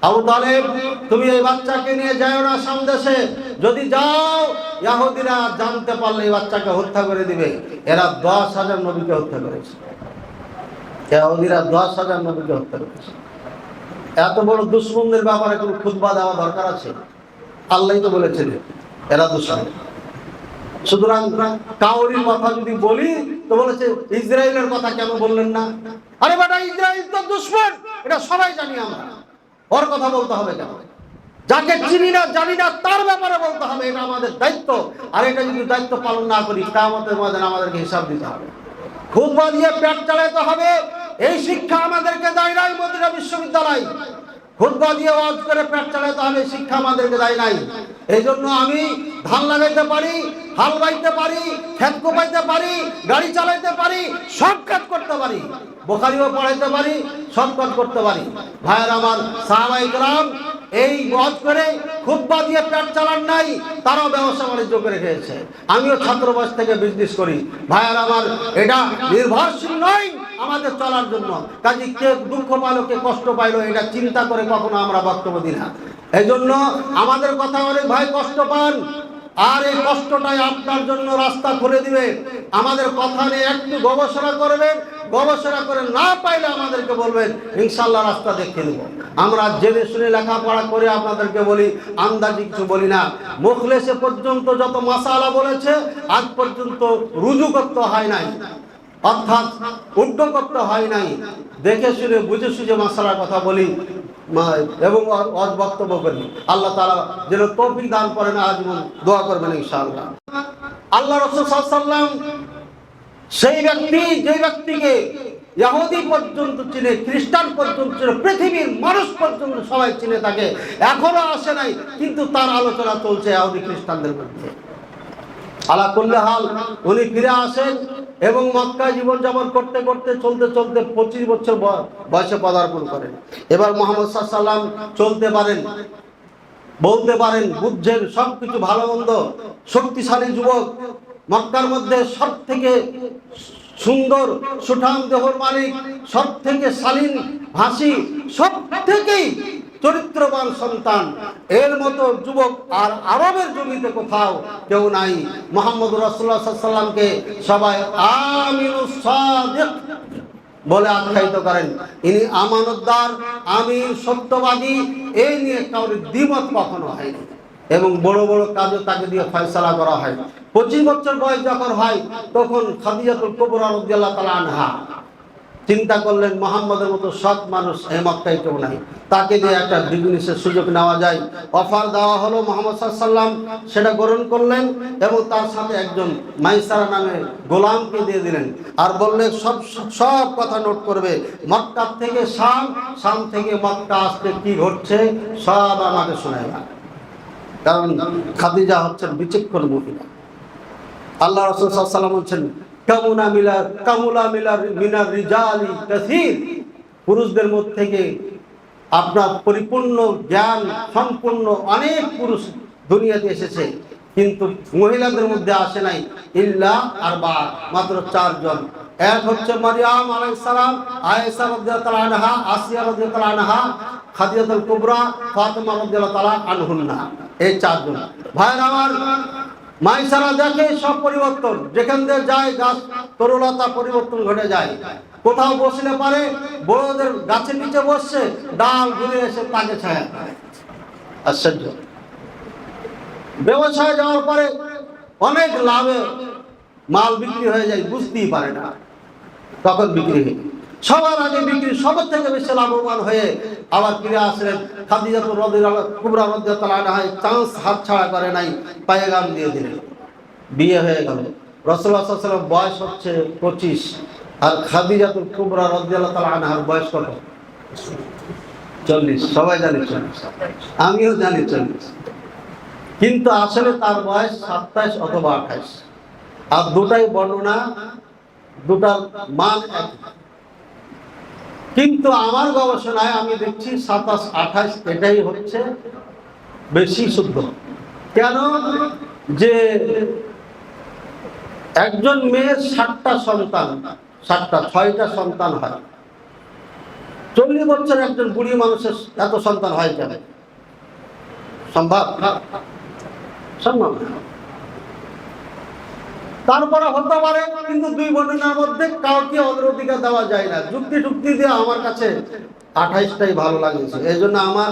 আবু তালেব, তুমি এই বাচ্চাকে নিয়ে যাও না সামদেশে। যদি যাও, ইহুদিরা জানতে পারলে এই বাচ্চাকে হত্যা করে দিবে। এরা 10,000 নবীকে হত্যা করেছে। ইহুদিরা 10,000 নবীকে হত্যা করেছে। এত বড় দুশমনদের ব্যাপারে কোনো খুতবা দেওয়া দরকার আছে? আল্লাহই তো বলেছেন এরা দুশমন। সুতরাং কাউরির কথা যদি বলি তো বলেছে ইসরায়েলের কথা কেন বললেন না? আরে বেটা, ইসরায়েল তো দুশমন, এটা সবাই জানি আমরা। ওর কথা বলতে হবে কেন? যাকে চিনি না জানি না তার ব্যাপারে বলতে হবে, এটা আমাদের দায়িত্ব। আর এটা যদি দায়িত্ব পালন না করি কিয়ামতের ময়দানে আমাদেরকে হিসাব দিতে হবে। খুতবা দিয়ে পেট চালাতে হবে, এই শিক্ষা আমাদেরকে দেয় নাই মদিনা বিশ্ববিদ্যালয়। খুতবা দিয়ে ওয়াজ করে পেট চালাতে হবে, শিক্ষা আমাদেরকে দেয় নাই। এই জন্য আমি ধান লাগাইতে পারি, হাল বাইতে পারি, ক্ষেত কোপাইতে পারি, গাড়ি চালাইতে পারি, সব কাজ করতে পারি, বুখারীও পড়াইতে পারি, সব কাজ করতে পারি। ভাইয়ের আমার, সাহাবায়ে কেরাম এই ওয়াজ করে খুতবা দিয়ে পেট চালান নাই, তারাও ব্যবসা বাণিজ্য করে খেয়েছে। আমিও ছাত্র বয়স থেকে বিজনেস করি। ভাইয়ের আমার, এটা নির্ভরশীল নয় আমাদের চলার জন্য। কাজে কে দুঃখ পাইলো, কে কষ্ট পাইলো, এটা চিন্তা করে কখনো আমরা বক্তব্য দিই না। এই জন্য আমাদের কথা অনেক ভাই কষ্ট পান, আর এই কষ্টটাই আপনার জন্য রাস্তা খুলে দিবে। আমাদের কথা নিয়ে একটু গবেষণা করবেন, গবেষণা করে না পাইলে আমাদেরকে বলবেন, ইনশাআল্লাহ রাস্তা দেখিয়ে দেব। আমরা জেনে শুনে লেখাপড়া করে আপনাদেরকে বলি, আন্দাজি কিছু বলি না। মুখলেসে পর্যন্ত যত মাসালা বলেছে আজ পর্যন্ত রুজু করতে হয় নাই, অর্থাৎ উদ্ধ করতে হয় নাই। দেখে শুনে বুঝে সুঝে মাসালার কথা বলি এবং বক্তব্য করি। আল্লাহ তাআলা যেন তৌফিক দান করেন, আজীবন দোয়া করবেন ইনশাআল্লাহ। আল্লাহ রাসূল সাল্লাল্লাহু আলাইহি ওয়াসাল্লাম সেই ব্যক্তি, যে ব্যক্তিকে ইহুদি পর্যন্ত চিনে, খ্রিস্টান পর্যন্ত চিনে, পৃথিবীর মানুষ পর্যন্ত সবাই চিনে থাকে, এখনো আসে নাই, কিন্তু তার আলোচনা চলছে ইহুদি খ্রিস্টানদের মধ্যে। আলা কুল্লি হাল উনি ফিরে আসেন এবং মক্কায় জীবনযাপন করতে করতে চলতে চলতে 25 বছর বয়সে পদার্পণ করেন। এবার মুহাম্মদ সাল্লাল্লাহু আলাইহি ওয়াসাল্লাম চলতে পারেন, বলতে পারেন, বুঝছেন সবকিছু, ভালো মন্দ, শক্তিশালী যুবক, মক্কার মধ্যে সব থেকে সুন্দর সুঠাম দেহর মালিক, সব থেকে শালীন ভাষী, সব থেকেই চরিত্রবান সন্তান, এর মতো যুবক আর আরবের জমিতে কোথাও কেউ নাই। মুহাম্মদ রাসূলুল্লাহ সাল্লাল্লাহু আলাইহি ওয়াসাল্লামকে সবাই আমিনুস সাদিক বলে আখ্যায়িত করেন। ইনি আমানতদার, আমিন, সত্যবাদী, এই নিয়ে কারোর দ্বিমত কখনো হয়নি এবং বড় বড় কাজও তাকে দিয়ে ফয়সালা করা হয়। 25 বছর বয়স যখন হয় তখন খাদিজাতুল কুবরা রাদিয়াল্লাহু তাআলা আনহা চিন্তা করলেন, মুহাম্মদের মতো সৎ মানুষ এই মক্কায় কেউ নাই, তাকে দিয়ে একটা বিজনেসের সুযোগ নেওয়া যায়। অফার দেওয়া হলো, মুহাম্মদ সাল্লাল্লাহু আলাইহি ওয়াসাল্লাম সেটা গ্রহণ করলেন এবং তার সাথে একজন মাইসারা নামে গোলামকে দিয়ে দিলেন আর বললেন সব কথা নোট করবে, মক্কা থেকে শাম, শাম থেকে মক্কা আসতে কি ঘটছে সব আমাকে শোনাইবা। কারণ খাদিজা হচ্ছেন বিচক্ষণ মহিলা। আল্লাহ রাসূল সাল্লাল্লাহু আলাইহি ওয়াসাল্লাম বলছেন, কামুলা মিনার রিজালি কাসীর, পুরুষদের মধ্যে থেকে আপনার পরিপূর্ণ জ্ঞান সম্পূর্ণ অনেক পুরুষ দুনিয়াতে এসেছে, কিন্তু মহিলাদের মধ্যে আসে নাই ইল্লা আরবা, মাত্র 4 জন। এক হচ্ছে মারইয়াম আলাইহিস সালাম, আয়েশা রাদিয়াল্লাহু তাআলা আনহা, আসিয়া রাদিয়াল্লাহু তাআলা আনহা, খাদিজাতুল কুবরা, ফাতিমা রাদিয়াল্লাহু তাআলা আনহুন্না, এই 4 জন। ভাইরা আমার, মাইসারা দেখে সব পরিবর্তন, যেখান দিয়ে যায় গাছ তরুলতা পরিবর্তন ঘটে যায়। কোথাও বসলে পারে বড়দের গাছের নিচে বসছে, ডাল ঘুরে এসে তাকে ছায়া। আশ্চর্য। ব্যবসায় যাওয়ার পরে অনেক লাভে মাল বিক্রি হয়ে যায়, বুঝতেই পারে না তখন বিক্রি হয়ে, সবার আগে বিক্রি, সবার থেকে বেশি লাভবান হয়ে আবার ফিরে আসলেন। খাদিজাতুর কুবরা রাদিয়াল্লাহু তাআলা আনহা চান্স হাত ছাড়া করে নাই, পায়গাম দিয়ে দিলেন, বিয়ে হয়ে গেল। রাসূলুল্লাহ সাল্লাল্লাহু আলাইহি ওয়াসাল্লাম বয়স হচ্ছে 25 আর খাদিজাতুল কুবরা রাদিয়াল্লাহু তাআলা আনহার বয়স কত? 40। সবাই জানে 40, আমিও জানি 40, কিন্তু আসলে তার বয়স 27 অথবা 28। আর দুটাই বর্ণনা, দুটার মান এক, কিন্তু আমার গবেষণায় আমি দেখছি 27-28 এটাই হচ্ছে বেশি শুদ্ধ। কেন? যে একজন মেয়ের 7টা সন্তান, 6টা সন্তান হয়, 40 বছর একজন বুড়ি মানুষের এত সন্তান হয় কেন? সম্ভব? সম্ভব না। তারপরে হতে পারে, কিন্তু 2 বর্ণনার মধ্যে কাউকে অগ্রাধিকার দেওয়া যায় না। যুক্তি দিয়ে আমার কাছে 28টাই ভালো লাগছে, এই জন্য আমার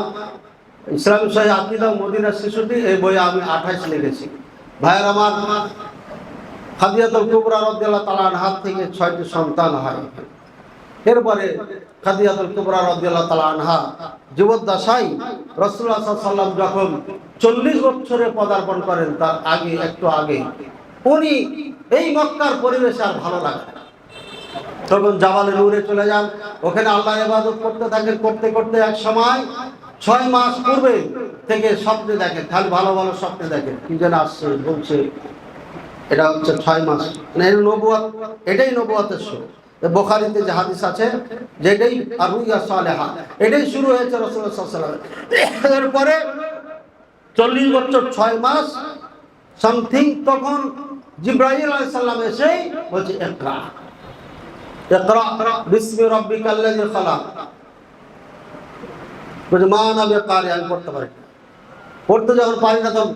ইসলামী সহিহ আকীদা মদিনা শিশুটি এই বইয়ে আমি 28 লিখেছি। ভাইয়ের আমার, খাদিজাতুল কুবরা রাদিয়াল্লাহু তাআলা আনহা থেকে 6টি সন্তান হয়। এরপরে খাদিজাতুল কুবরা রাদিয়াল্লাহু তাআলা আনহা জীবদ্দশায় রাসূলুল্লাহ সাল্লাল্লাহু আলাইহি ওয়াসাল্লাম যখন 40 বছরে পদার্পণ করেন, তার আগে একটু আগে উনি এই মক্কার পরিবেশ আর ভালো লাগে না। তখন জাবালে নূরে চলে যান, ওখানে আল্লাহর ইবাদত করতে থাকেন। করতে করতে এক সময় 6 মাস পূর্বে থেকে স্বপ্নে দেখেন, খালি ভালো ভালো স্বপ্নে দেখেন, কি যেন আসছে বলছে। এটা হচ্ছে 6 মাস, মানে নবুয়ত, এটাই নবুয়তের শুরু। বুখারীতে যে হাদিস আছে যেটাই আর রুইয়া সালেহা, এটাই শুরু হয়েছে রাসূলুল্লাহ সাল্লাল্লাহু আলাইহি ওয়াসাল্লাম। এরপরে 40 বছর 6 মাস সামথিং, তখন জিবরাইল আলাইহিস সালাম এসে বলছে ইকরা ইকরা বিসমি রাব্বিকাল্লাযী খালাক। বলছে মা না বেকারি, আমি পড়তে পারি, পড়তে যখন পারি না তখন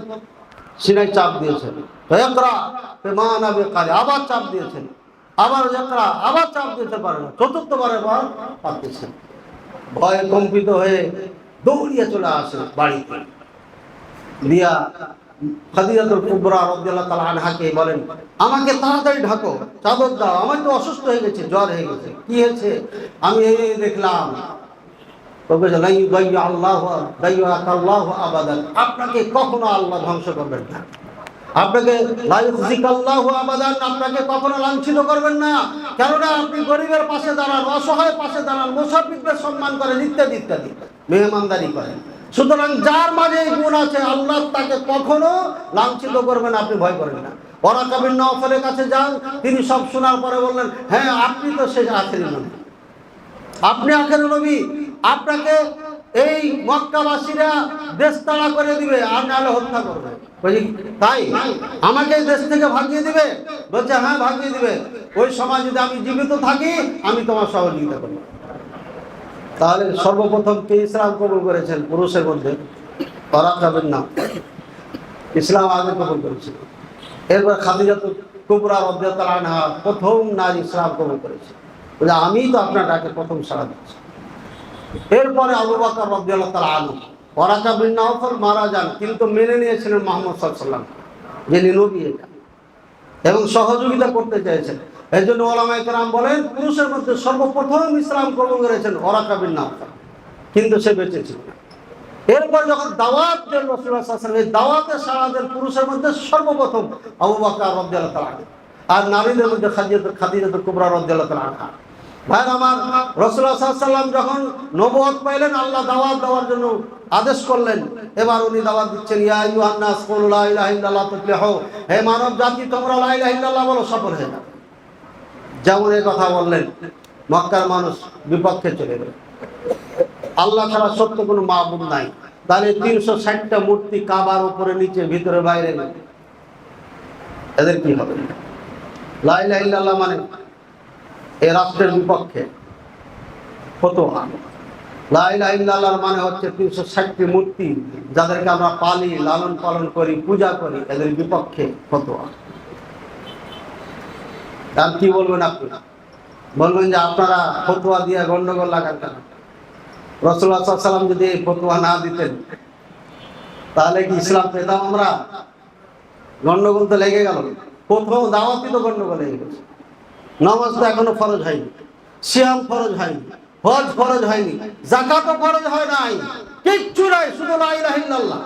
সিনায় চাপ দিয়েছেন, ইকরা মা না বেকারি, আবার চাপ দিয়েছেন, আবার ইকরা, আবার চাপ দিতে পারে না, চতুর্থবারের পর পারতেছেন। ভয়ে কম্পিত হয়ে দৌড়িয়ে চলে আসে বাড়িতে। দিয়া খাদিজাতুল কুবরা রাদিয়াল্লাহু তাআলা আনহাকে বলেন, আমাকে তাড়াতাড়ি ঢাকো, চাদর দাও, আমি তো অসুস্থ হয়ে গেছি, জ্বর হয়ে গেছে। কি হয়েছে? আমি এই দেখলাম। আপনাকে কখনো আল্লাহ ধ্বংস করবেন না, আপনাকে আপনাকে কখনো লাঞ্ছিত করবেন না, কেননা আপনি গরিবের পাশে দাঁড়ান, অসহায় পাশে দাঁড়ান, মুসাফিরদের সম্মান করেন, ইত্যাদি ইত্যাদি, মেহমানদারি করেন। সুতরাং যার মাঝে এই গুণ আছে, আল্লাহ তাকে কখনো লাঞ্ছিত করবেন, আপনি ভয় করেন না। ওয়ারাকা বিন নওফলের কাছে যান, তিনি সব শোনার পরে বললেন, হ্যাঁ আপনি তো শেষ আখেরি নবী, আপনি আখেরি নবী, আপনাকে এই মক্কাবাসীরা দেশ তাড়া করে দিবে, আর নাহলে হত্যা করবে। বলছি তাই আমাকে এই দেশ থেকে ভাগিয়ে দিবে? বলছে হ্যাঁ ভাগিয়ে দিবে, ওই সময় যদি আমি জীবিত থাকি আমি তোমার সহযোগিতা করব। তাহলে সর্বপ্রথম কে ইসলাম কবুল করেছেন পুরুষের মধ্যে? ওয়ারাকা বিন নওফল ইসলাম আগে কবুল করেছিল। এরপর খাদিজাতুল কুবরা রাদিয়াল্লাহু তাআলা আনহা প্রথম নারী ইসলাম কবুল করেছে। বলে আমি তো আপনার ডাকে প্রথম সাড়া দিচ্ছি। এরপরে আবু বকর রাদিয়াল্লাহু তাআলা আনহু, ওয়ারাকা বিন নওফল মারা যান, কিন্তু মেনে নিয়েছিলেন মুহাম্মদ সাল্লাল্লাহু আলাইহি ওয়াসাল্লাম, যিনি নবী, এটা এবং সহযোগিতা করতে চেয়েছেন। এই জন্য ওলামায়ে কেরাম বলেন পুরুষের মধ্যে সর্বপ্রথম ইসলাম কবুল করেছেন ওয়ারাকা বিন নওফল, কিন্তু সে বেঁচে ছিল না। এরপর যখন দাওয়াত দেন রাসূলুল্লাহ সাল্লাল্লাহু আলাইহি ওয়াসাল্লাম, এই দাওয়াতে সাড়া দেন পুরুষের মধ্যে সর্বপ্রথম আবু বকর রাদিয়াল্লাহু তাআলা আনহু, আর নারীদের মধ্যে খাদিজাতুল কুবরা রাদিয়াল্লাহু তাআলা আনহা। ভাইরা আমার, রাসূলুল্লাহ সাল্লাল্লাহু আলাইহি ওয়াসাল্লাম যখন নবুয়ত পাইলেন, আল্লাহ দাওয়াত দেওয়ার জন্য আদেশ করলেন। এবার উনি দাওয়াত দিচ্ছেন, ইয়া আইয়ুহান নাস কুলু লা ইলাহা ইল্লাল্লাহ তুফলিহু, হে মানব জাতি তোমরা লা ইলাহা ইল্লাল্লাহ বলো, সফল হয়ে যাবে। যেমন এই কথা বললেন, মক্কার মানুষ বিপক্ষে চলে গেল, আল্লাহ ছাড়া সত্য কোনো মাবুদ নাই। তাহলে 360টা মূর্তি কাবার উপরে নিচে ভিতরে বাইরে, এদের কি হবে? লা ইলাহা ইল্লাল্লাহ মানে এই রাষ্ট্রের বিপক্ষে ফতোয়া। লা ইলাহা ইল্লাল্লাহর মানে হচ্ছে 360টি মূর্তি যাদেরকে আমরা পালি, লালন পালন করি, পূজা করি, এদের বিপক্ষে ফতোয়া। আর কি বলবেন আপনি? বলবেন যে আপনারা ফতোয়া দিয়ে গন্ডগোল লাগান কেন? রাসূলুল্লাহ সাল্লাল্লাহু আলাইহি ওয়াসাল্লাম যদি এই ফতোয়া না দিতেন তাহলে কি ইসলাম পেতাম আমরা? গন্ডগোল তো লেগে গেল, প্রথম দাওয়াতই তো গন্ডগোল লেগে গেছে। নামাজ তো এখনো ফরজ হয়নি, সিয়াম ফরজ হয়নি, হজ ফরজ হয়নি, যাকাতও ফরজ হয় নাই, কিচ্ছু নাই, শুধু লা ইলাহা ইল্লাল্লাহ,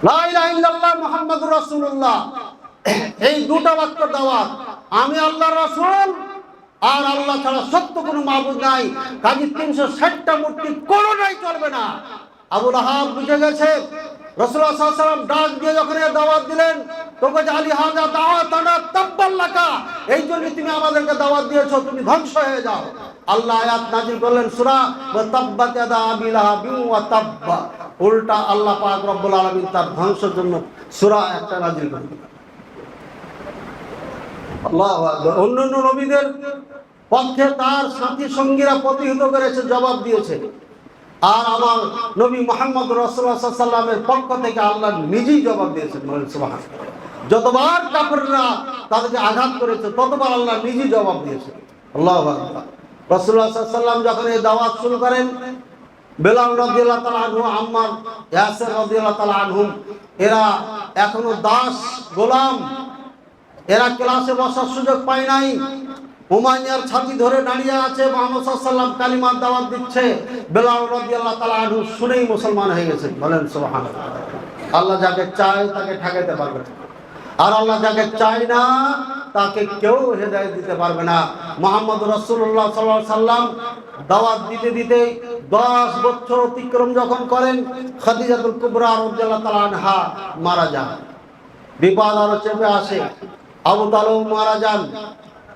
লা ইলাহা ইল্লাল্লাহ মুহাম্মাদুর রাসূলুল্লাহ, এই দুটো বাক্য দাওয়াত। আমি আল্লাহর রাসূল, আর আল্লাহ ছাড়া সত্য কোনো মাবুদ নাই, কাজী 360টা মূর্তি কোনোটাই চলবে না। আবু লাহাব বুঝে গেছে। রাসূলুল্লাহ সাল্লাল্লাহু আলাইহি ওয়াসাল্লাম ডাক দিয়ে যখন এই দাওয়াত দিলেন, তোকে যে আলী হাযা দাওয়াতানা তাব্বাল্লাকা, এই জন্য তুমি আমাদেরকে দাওয়াত দিয়েছো, তুমি ধ্বংস হয়ে যাও। আল্লাহ আয়াত নাযিল করলেন সূরা ওয়া তাব্বাত ইয়াদা আবি লাহাবিন ওয়া তাব্বা, উল্টা আল্লাহ পাক রব্বুল আলামিন তার ধ্বংসের জন্য সূরা একটা নাযিল করলেন। আল্লাহু আকবার। অন্যান্য নবীদের পক্ষে তার সাথী সঙ্গীরা প্রতিহত করেছে, জবাব দিয়েছে, আর আমার নবী মুহাম্মদ রাসূলুল্লাহ সাল্লাল্লাহু আলাইহি ওয়াসাল্লামের পক্ষ থেকে আল্লাহ নিজেই জবাব দিয়েছেন। সুবহানাল্লাহ। যতবার কাফেররা তাদেরকে আঘাত করেছে ততবার আল্লাহ নিজেই জবাব দিয়েছেন। আল্লাহু আকবার। রাসূলুল্লাহ সাল্লাল্লাহু আলাইহি ওয়াসাল্লাম যখন এই দাওয়াত শুরু করেন, বেলাল রাদিয়াল্লাহু তাআলা আনহু, আম্মার, ইয়াসির রাদিয়াল্লাহু তাআলা আনহুম, এরা এখনো দাস গোলাম, এরা ক্লাসে বসার সুযোগ পায় নাই, উমাইয়ার ছাতি ধরে দাঁড়িয়ে আছে, মুহাম্মদ সাল্লাল্লাহু আলাইহি ওয়াসাল্লাম কালিমার দাওয়াত দিচ্ছে, বেলাল রাদিয়াল্লাহু তাআলা আনহু শুনেই মুসলমান হয়ে গেছেন। বলেন সুবহানাল্লাহ। আল্লাহ যাকে চায় তাকে ঠেকাতে পারবে না, আর আল্লাহ যাকে চায় না তাকে কেউ হেদায়েত দিতে পারবে না। মুহাম্মদ রাসূলুল্লাহ সাল্লাল্লাহু আলাইহি ওয়াসাল্লাম দাওয়াত দিতে দিতে 10 বছর অতিক্রম যখন করেন, খাদিজাতুল কুবরা রাদিয়াল্লাহু তাআলা আনহা মারা যান। বিপদ আরো চেপে আসে, আবু তালেব মারা যান,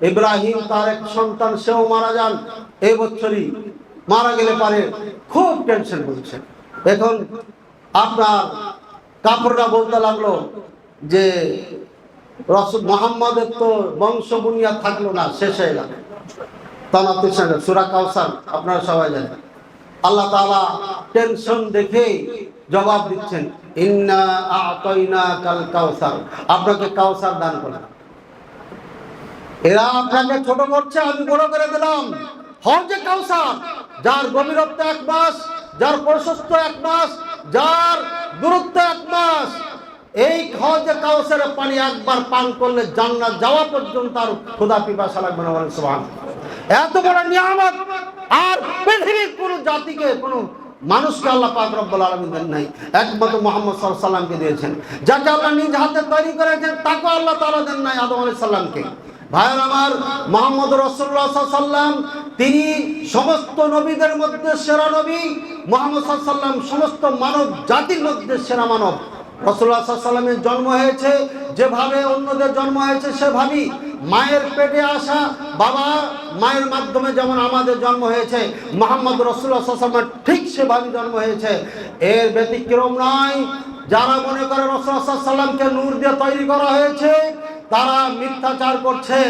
ইব্রাহিম তার এক সন্তান সেও মারা যান। এই বছরই মারা গেলে পারে খুব টেনশন করছে। এখন আপনার কাফেররা বলতে লাগলো যে রাসূল মুহাম্মাদের তো বংশ বুনিয়াদ থাকলো না, শেষ হয়ে গেল। সূরা কাউসার আপনারা সবাই জানেন। আল্লাহ তাআলা টেনশন দেখে জবাব দিচ্ছেন, ইন্না আ'তাইনাকাল কাউসার, আপনাকে কাউসার দান করলাম। এরা আপনাকে ছোট করছে, আমি বড় করে দিলাম। হজে কাউসার, যার গভীরত্ব 1 মাস, যার প্রশস্ত 1 মাস, যার দূরত্ব 1 মাস, এই হজে কাউসারের পানি একবার পান করলে জান্নাত যাওয়া পর্যন্ত আর ক্ষুধা পিপাসা লাগবে না। বলেন সুবহানাল্লাহ। এত বড় নিয়ামত আর পৃথিবীর কোন জাতিকে, কোন মানুষকে আল্লাহ পাক রব্বুল আলামিন দেন নাই, একমাত্র মুহাম্মদ সাল্লাল্লাহু আলাইহি সাল্লামকে দিয়েছেন। যাকে আল্লাহ নিজ হাতে তৈরি করেছেন তাকে আল্লাহ তাআলা দেন নাই, আদম আলাইহিস সালামকে। ভাইয়ের আমার, মুহাম্মদ রাসূলুল্লাহ সাল্লাল্লাহু আলাইহি সাল্লাম তিনি সমস্ত নবীদের মধ্যে সেরা নবী। মুহাম্মদ সাল্লাল্লাহু আলাইহি সাল্লাম সমস্ত মানব জাতির মধ্যে সেরা মানব। রাসূলুল্লাহ সাল্লাল্লাহু আলাইহি সাল্লামের জন্ম হয়েছে যেভাবে অন্যদের জন্ম হয়েছে সেভাবেই, মায়ের পেটে আসা বাবা মায়ের মাধ্যমে যেমন আমাদের জন্ম হয়েছে, মুহাম্মদ রাসূলুল্লাহ সাল্লাল্লাহু আলাইহি সাল্লামের ঠিক সেভাবে জন্ম হয়েছে, এর ব্যতিক্রম নয়। যারা মনে করে রাসূলুল্লাহ সাল্লাল্লাহু আলাইহি সাল্লামকে নূর দিয়ে তৈরি করা হয়েছে, তারা মিথ্যাচার করছে।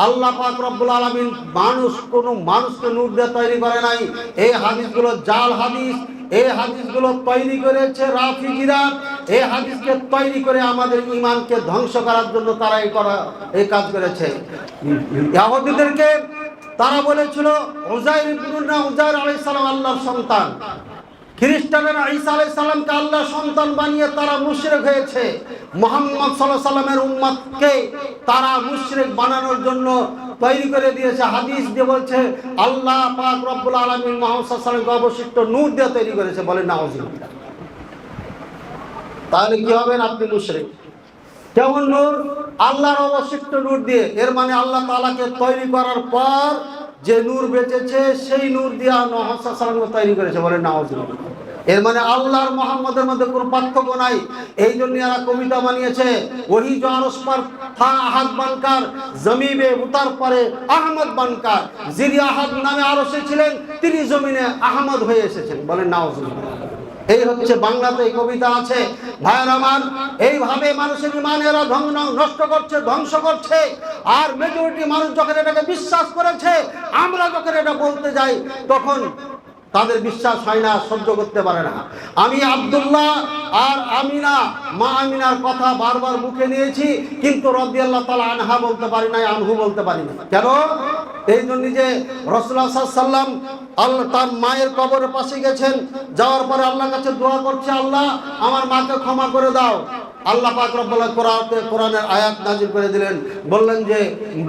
আল্লাহ পাক রব্বুল আলামিন কোনো মানুষকে নূর দিয়ে তৈরি করে নাই। এই হাদিসগুলো জাল হাদিস, এই হাদিসগুলো তৈরি করেছে রাফিজিরা। এই হাদিসকে তৈরি করে আমাদের ঈমানকে ধ্বংস করার জন্য তারা এই কাজ করেছে। ইহুদিদেরকে তারা বলেছিল উযাইর আলাইহিস সালাম আল্লাহর সন্তান। খ্রিস্টানেরা ঈসা আলাইহিস সালামকে আল্লাহর সন্তান বানিয়ে তারা মুশরিক হয়েছে। মুহাম্মদ সাল্লাল্লাহু আলাইহি সাল্লামের উম্মতকে তারা মুশরিক বানানোর জন্য তৈরি করে দিয়েছে। হাদিস দিয়ে বলছে আল্লাহ পাক রব্বুল আলামিন মুহাম্মদ সাল্লাল্লাহু আলাইহি সাল্লামকে অবশিষ্ট নূর দিয়ে তৈরি করেছে। বলেন নাউযুবিল্লাহ। তাহলে কি হবেন আপনি? মুশরিক। কেমন নূর? আল্লাহর অবশিষ্ট নূর দিয়ে। এর মানে আল্লাহ তাআলাকে তৈরি করার পর যে নূর বেঁচেছে সেই নূর দিয়ে মুহাম্মদ সাল্লাল্লাহু আলাইহি সাল্লামকে তৈরি করেছে। বলেন নাউযুবিল্লাহ। এর মানে আল্লাহর মুহাম্মদের মধ্যে কোনো পার্থক্য নাই। এই জন্য এরা কবিতা বানিয়েছে, ওহি जो अरश पर था अहद बनकर जमी में उतर पड़े আহমদ বানকার। যিনি আহাদ নামে আরশে ছিলেন তিনি জমিনে আহমদ হয়ে এসেছেন। বলেন নাউযুবিল্লাহ। এই হচ্ছে বাংলাতে এই কবিতা আছে। ভাইয়ের আমার, এইভাবে মানুষের ঈমান এরা নষ্ট করছে, ধ্বংস করছে। আর মেজরিটি মানুষ যখন এটাকে বিশ্বাস করেছে, আমরা যখন এটা বলতে যাই তখন তাদের বিশ্বাস হয় না, সহ্য করতে পারে না। আমি আব্দুল্লাহ আর আমিনা, মা আমিনার কথা বারবার মুখে নিয়েছি, কিন্তু রাদিয়াল্লাহু তাআলা আনহা বলতে পারি নাই, আনহু বলতে পারি না। কেন? এই জন্য যে রাসূলুল্লাহ সাল্লাল্লাহু আলাইহি সাল্লাম আল্লাহ তার মায়ের কবরের পাশে গেছেন, যাওয়ার পরে আল্লাহর কাছে দোয়া করছে, আল্লাহ আমার মাকে ক্ষমা করে দাও। আল্লাহ পাক রব্বুল আলামিন কোরআনের আয়াত নাযিল করে দিলেন, বললেন যে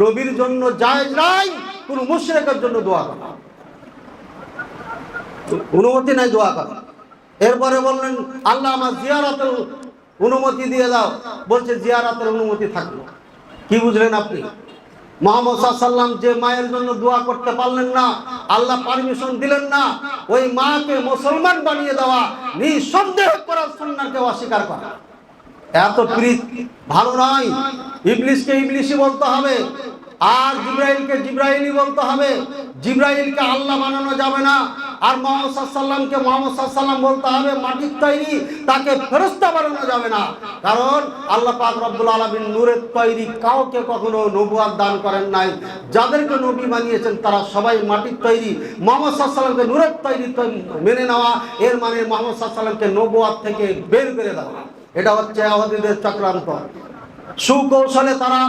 নবীর জন্য জায়েজ নাই কোন মুশরিকের জন্য দোয়া করা, অনুমতি নাই দোয়া করা। এরপরে বললেন আল্লাহ আমার জিয়ারতের অনুমতি দিয়ে দাও। বলছে জিয়ারতের অনুমতি থাকলো। কি বুঝলেন আপনি? মুহাম্মদ সাল্লাল্লাহু আলাইহি সাল্লাম যে মায়ের জন্য দোয়া করতে পারলেন না, আল্লাহ পারমিশন দিলেন না, ওই মাকে মুসলমান বানিয়ে দেওয়া নিঃসন্দেহ করার সুন্নাহকে অস্বীকার করা। এত প্রীত ভালো নয়। ইবলিসকে ইবলিসই বলতে হবে, আর জিব্রাইলকে জিব্রাইলই বলতে হবে। জিব্রাইলকে আল্লাহ বানানো যাবে না। আর মুহাম্মদ সাল্লাল্লাহু আলাইহি সাল্লামকে মুহাম্মদ সাল্লাল্লাহু আলাইহি সাল্লাম বলতে হবে, মাটির তৈরি, তাকে ফেরেশতা বানানো যাবে না। কারণ আল্লাহ পাক রব্বুল আলামিন নূরের তৈরি কাউকে কখনো নবুয়ত দান করেন নাই। যাদেরকে নবী বানিয়েছেন তারা সবাই মাটির তৈরি। মুহাম্মদ সাল্লাল্লাহু আলাইহি সাল্লামকে নূরের তৈরি মেনে নেওয়া, এর মানে মুহাম্মদ সাল্লাল্লাহু আলাইহি সাল্লামকে নবুয়ত থেকে বের করে দেওয়া। এটা হচ্ছে ইহুদিদের চক্রান্ত। সুকৌশলে তারা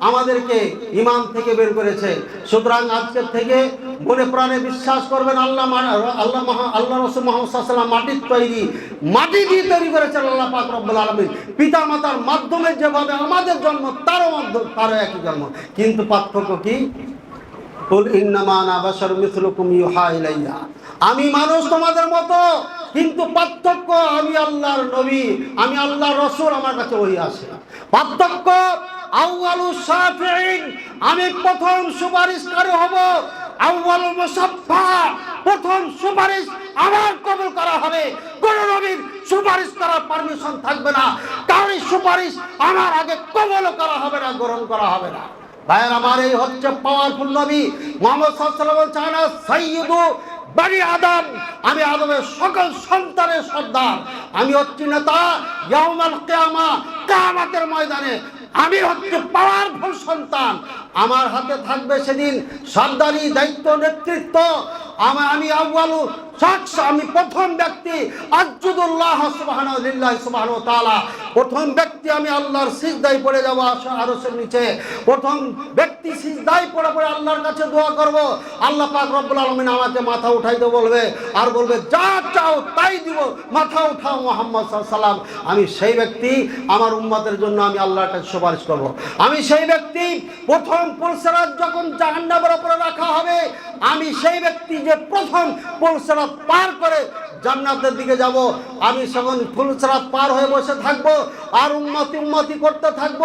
আমাদেরকে ঈমান থেকে বের করেছে। সুতরাং আজকের থেকে মনে প্রাণে বিশ্বাস করবেন আল্লাহ রাসূল মুহাম্মদ সাল্লাল্লাহু আলাইহি ওয়াসাল্লাম মাটির তৈরি, মাটি দিয়ে তৈরি করেছেন আল্লাহ পাক রব্বুল আলামিন। পিতা মাতার মাধ্যমে যেভাবে আমাদের জন্ম, তারও একই জন্ম। কিন্তু পার্থক্য কি? কুল ইন্নামা আনা বাশারুম মিসলুকুম ইউহা ইলাইয়া, আমি মানুষ তোমাদের মতো, কিন্তু পার্থক্য আমি আল্লাহর নবী, আমি আল্লাহর রাসূল, আমার কাছে ওহী আসে। পার্থক্য আউয়ালু শাফিঈন, আমি প্রথম সুপারিশকারী হব, আউয়ালু মুসাফফা, প্রথম সুপারিশ আমার কবুল করা হবে। কোন নবীর সুপারিশ করার পারমিশন থাকবে না, কারোর সুপারিশ আমার আগে কবুল করা হবে না, গ্রহণ করা হবে না। ভাইয়ের আমার, এই হচ্ছে পাওয়ারফুল নবী মুহাম্মদ সাল্লাল্লাহু আলাইহি ওয়াসাল্লাম বলছেন, সাইয়্যিদু বনি আদম, আমি আদমের সকল সন্তানের সর্দার, আমি হচ্ছি নেতা ইয়াউমাল কিয়ামা, কিয়ামতের ময়দানে আমি হচ্ছে পাওয়ারফুল সন্তান, আমার হাতে থাকবে সেদিন সর্দারি, দায়িত্ব, নেতৃত্ব। আমি আউয়ালু শাখস, আমি প্রথম ব্যক্তি, আজুদুল্লাহ সুবহানাহু লিল্লাহি সুবহানাহু ওয়া তাআলা, প্রথম ব্যক্তি আমি আল্লাহর সিজদায় পড়ে যাব আরশের নিচে, প্রথম ব্যক্তি সিজদায় পড়ে পড়ে আল্লাহর কাছে দোয়া করব, আল্লাহ পাক রব্বুল আলামিন আমাকে মাথা উঠাইতে বলবে আর বলবে যা চাও তাই দিব, মাথা উঠাও মুহাম্মদ সাল্লাল্লাহু আলাইহি ওয়াসাল্লাম। আমি সেই ব্যক্তি, আমার উম্মতের জন্য আমি আল্লাহর কাছে সুপারিশ করব। আমি সেই ব্যক্তি, প্রথম পুলসিরাত যখন জাহান্নামের উপরে রাখা হবে, আমি সেই ব্যক্তি যে প্রথম পুলসিরাত পার করে জান্নাতের দিকে যাব। আমি যখন পুলসিরাত পার হয়ে বসে থাকব আর উম্মতি করতে থাকব,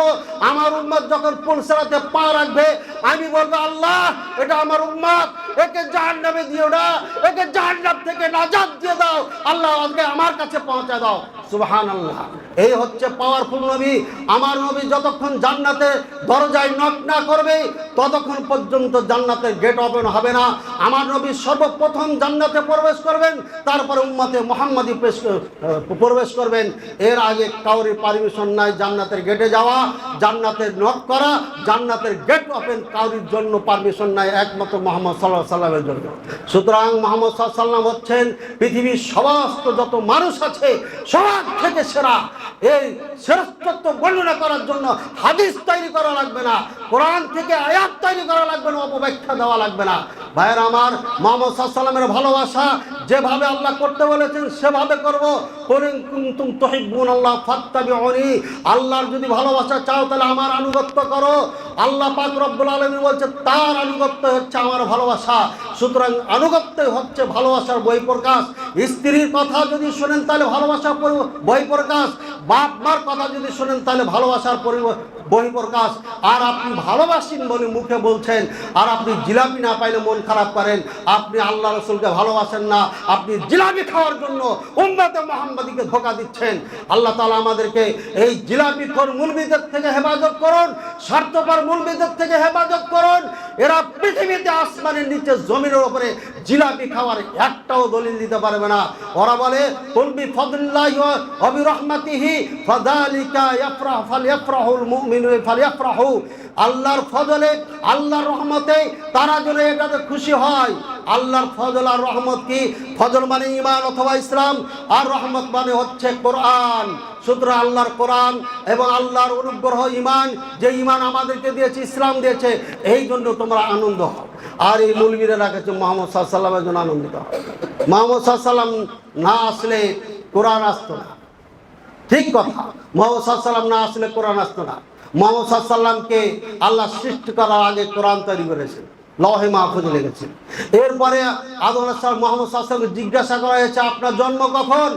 আমার উম্মত যখন পুলসিরাতে পা রাখবে, আমি বলবো আল্লাহ এটা আমার উম্মত, একে জাহান্নামে দিও না, একে জাহান্নাম থেকে নাজাত দিয়ে দাও, আল্লাহ ওকে আমার কাছে পৌঁছে দাও। সুবহানাল্লাহ। এই হচ্ছে পাওয়ারফুল নবী। আমার নবী যতক্ষণ জান্নাতের দরজায় নক না করবে ততক্ষণ পর্যন্ত জান্নাতের গেট ওপেন হবে না। আমার নবী সর্বপ্রথম জান্নাতে প্রবেশ করবেন, তারপরে উম্মতে মুহাম্মাদি প্রবেশ করবেন। এর আগে কাউরি পারমিশন নাই জান্নাতের গেটে যাওয়া, জান্নাতের নক করা, জান্নাতের গেট ওপেন কাউরির জন্য পারমিশন নাই, একমাত্র মুহাম্মদ সাল্লাল্লাহু আলাইহি ওয়াসাল্লামের জন্য। সুতরাং মুহাম্মদ সাল্লাল্লাহু আলাইহি ওয়াসাল্লাম হচ্ছেন পৃথিবীর সমস্ত যত মানুষ আছে সবার থেকে সেরা। এই শ্রেষ্ঠত্ব বর্ণনা করার জন্য হাদিস তৈরি করা লাগবে না, কোরআন থেকে আয়াত তৈরি করা লাগবে না, অপব্যাখ্যা দেওয়া লাগবে না। ভাইয়ের আমার, মুহাম্মদ সাল্লাল্লাহু আলাইহি ওয়াসাল্লামের ভালোবাসা যেভাবে আল্লাহ করতে বলেছেন সেভাবে করব। কুল কুনতুম তুহিব্বুনাল্লাহ ফাত্তাবিউনি, আল্লাহর যদি ভালোবাসা চাও তাহলে আমার আনুগত্য করো। আল্লাহ পাক রব্বুল আলামিন বলছে তার আনুগত্য হচ্ছে আমার ভালোবাসা। সুতরাং আনুগত্য হচ্ছে ভালোবাসার বহিঃপ্রকাশ। স্ত্রীর কথা যদি শোনেন তাহলে ভালোবাসার বহিঃপ্রকাশ, বাপ মার কথা যদি শোনেন তাহলে ভালোবাসার বহিঃপ্রকাশ। আর আপনি ভালোবাসেন বলে মুখে বলছেন, আর আপনি জিলাপি না পাইলে মন খারাপ করেন, আপনি আল্লাহ রাসূলকে ভালোবাসেন না, আপনি জিলাপি খাওয়ার জন্য উম্মতে মুহাম্মাদিকে ধোঁকা দিচ্ছেন। আল্লাহ তাআলা আমাদেরকে এই জিলাপিখোর মুলবিদের থেকে হেফাজত করুন, স্বার্থপর মুলবিদের থেকে হেফাজত করুন। এরা পৃথিবীতে আসমানের নিচে জমিনের উপরে জিলাপি খাওয়ার একটাও দলিল দিতে পারবে না। ওরা বলে কুল বিফাদলিল্লাহি ওয়া বিরহমাতিহি ফাযালিকা ফালইফরাহুল মুমিনুনা ফালইফরাহু, আল্লাহর ফজলে, আল্লাহর রহমতে তারা যেন এটাতে খুশি হয়। আল্লাহর ফজল আর রহমত কি? ফজল মানে ঈমান অথবা ইসলাম, আর রহমত মানে হচ্ছে কোরআন। সুতরাং আল্লাহর কোরআন এবং আল্লাহর অনুগ্রহ, ঈমান, যে ঈমান আমাদেরকে দিয়েছে, ইসলাম দিয়েছে, এই জন্য তোমরা আনন্দ হও। আর এই মৌলবীরা রাখেছে মুহাম্মদ সাল্লাল্লাহু আলাইহি ওয়াসাল্লামের জন্য আনন্দিত হও। মুহাম্মদ সাল্লাল্লাহু আলাইহি ওয়াসাল্লাম না আসলে কোরআন আসতো না, ঠিক কথা। মুহাম্মদ সাল্লাল্লাহু আলাইহি ওয়াসাল্লাম না আসলে কোরআন আসতো না। মুহাম্মদ সাল্লাল্লাহু আলাইহি ওয়াসাল্লামকে আল্লাহ সৃষ্টি করার আগে কোরআন তৈরি করেছেন, লৌহে মাহফুজে লেগেছেন। এরপরে আদম আলাইহিস সালাম, মুহাম্মদ সাল্লাল্লাহু আলাইহি ওয়াসাল্লামকে জিজ্ঞাসা করা হয়েছে আপনার জন্ম কখন?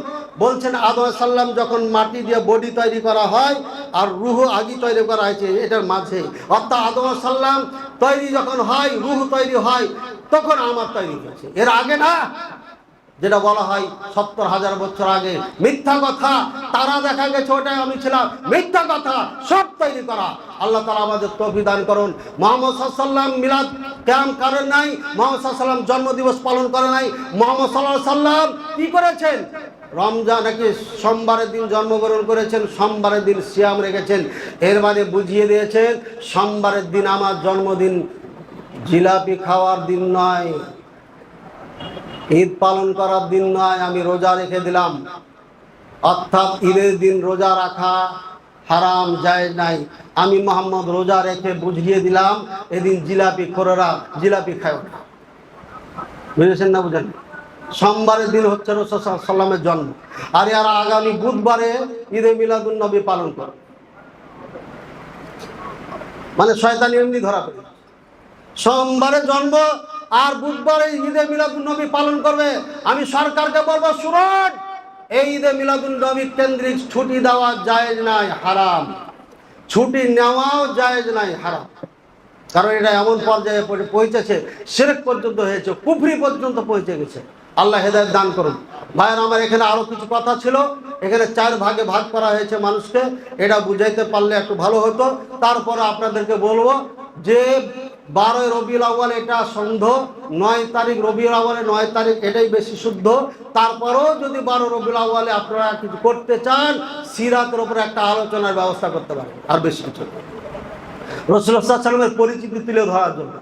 বলছেন আদম আলাইহিস সালাম যখন মাটি দিয়ে বডি তৈরি করা হয় আর রূহ আগে তৈরি করা হয়েছে এটার মাঝে, অর্থাৎ আদম আলাইহিস সালাম তৈরি যখন হয়, রূহ তৈরি হয়, তখন আমার তৈরি হয়েছে, এর আগে না। যেটা বলা হয় ৭০,০০০ বছর আগে, মিথ্যা কথা। তারা দেখা গেছে ওটাই আমি ছিলাম, মিথ্যা কথা, সব তৈরি করা। আল্লাহ তাআলা আমাদের তৌফিক দান করুন। মুহাম্মদ সাল্লাল্লাহু আলাইহি ওয়াসাল্লাম মিলাদ কিয়াম করেন নাই, মুহাম্মদ সাল্লাল্লাহু আলাইহি ওয়াসাল্লাম জন্মদিবস পালন করে নাই। মুহাম্মদ সাল্লাল্লাহু আলাইহি ওয়াসাল্লাম কি করেছেন? রমজান নাকি সোমবারের দিন জন্মগ্রহণ করেছেন, সোমবারের দিন সিয়াম রেখেছেন। এর মানে বুঝিয়ে দিয়েছেন সোমবারের দিন আমার জন্মদিন, জিলাপি খাওয়ার দিন নয়, ঈদ পালন করার দিন নয়, আমি রোজা রেখে দিলাম। অর্থাৎ ঈদের দিন রোজা রাখা হারাম, জায়েজ নাই। আমি মুহাম্মদ রোজা রেখে বুঝিয়ে দিলাম এদিন জিলাপি খোরেরা জিলাপি খায় না। বুঝেছেন না? বুঝেন? সোমবারের দিন হচ্ছে রাসূল সাল্লাল্লাহু আলাইহি ওয়াসাল্লামের জন্ম, আর এরা আগামী বুধবারে ঈদে মিলাদুন নবী পালন করে। মানে শয়তানি এমনি ধরা পড়ে। সোমবারে জন্ম আর বুধবারে ঈদে মিলাদুন নবী পালন করবে, আমি সরকারকে বলবো শুনুন, এই ঈদে মিলাদুন নবী কেন্দ্রিক ছুটি দেওয়া জায়েজ নাই, হারাম। ছুটি নেওয়াও জায়েজ নাই, হারাম। কারণ এটা এমন পর্যায়ে পৌঁছেছে, শিরক পর্যন্ত হয়েছে, কুফরি পর্যন্ত পৌঁছে গেছে। আল্লাহ হেদায়েত দান করুন। ভাইয়ের আমার, এখানে আরো কিছু কথা ছিল, এখানে 4 ভাগে ভাগ করা হয়েছে মানুষকে, এটা বুঝাইতে পারলে একটু ভালো হতো। তারপরে আপনাদেরকে বলবো যে 12 রবিউল আউয়াল এটা সন্ধ, 9 তারিখ রবিউল আউয়ালে 9 তারিখ এটাই বেশি শুদ্ধ। তারপরেও যদি 12 রবিউল আউয়ালে আপনারা কিছু করতে চান, সিরাতের উপরে একটা আলোচনার ব্যবস্থা করতে পারেন, আর বেশি কিছু। রাসূলুল্লাহ সাল্লাল্লাহু আলাইহি ওয়াসাল্লামের পরিচিতি তুলে ধরার জন্য,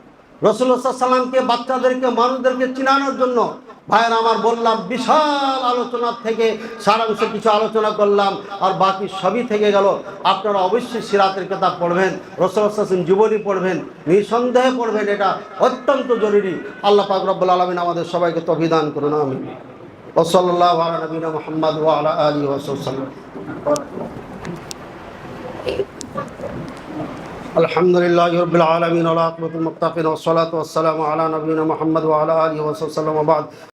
রাসূলুল্লাহ সাল্লাল্লাহু আলাইহি ওয়াসাল্লামকে বাচ্চাদেরকে, মানুষদেরকে চিনানোর জন্য ভাইয়ের আমার বললাম, বিশাল আলোচনা থেকে সারাংশ কিছু আলোচনা করলাম, আর বাকি সবই থেকে গেল। আপনারা অবশ্যই সিরাতের কিতাব পড়বেন, রাসূলুল্লাহ সাল্লাল্লাহু আলাইহি ওয়াসাল্লাম জীবনী পড়বেন, নিঃসন্দেহে পড়বেন, এটা অত্যন্ত জরুরি। আল্লাহ পাক রব্বুল আলামিন আমাদের সবাইকে তৌফিক দান করুন, আমিন। ওয়া সাল্লাল্লাহু আলা নবিয়িনা মুহাম্মদ ওয়া আলা আলিহি ওয়া সাল্লাম। আলহামদুলিল্লাহি রাব্বিল আলামিন ওয়া আকিবাতুল মুত্তাকিন ওয়া সলাতু ওয়াস সালামু আলা নবিয়িনা মুহাম্মদ ওয়া আলা আলিহি ওয়া সাল্লাম ওয়া বা'দ।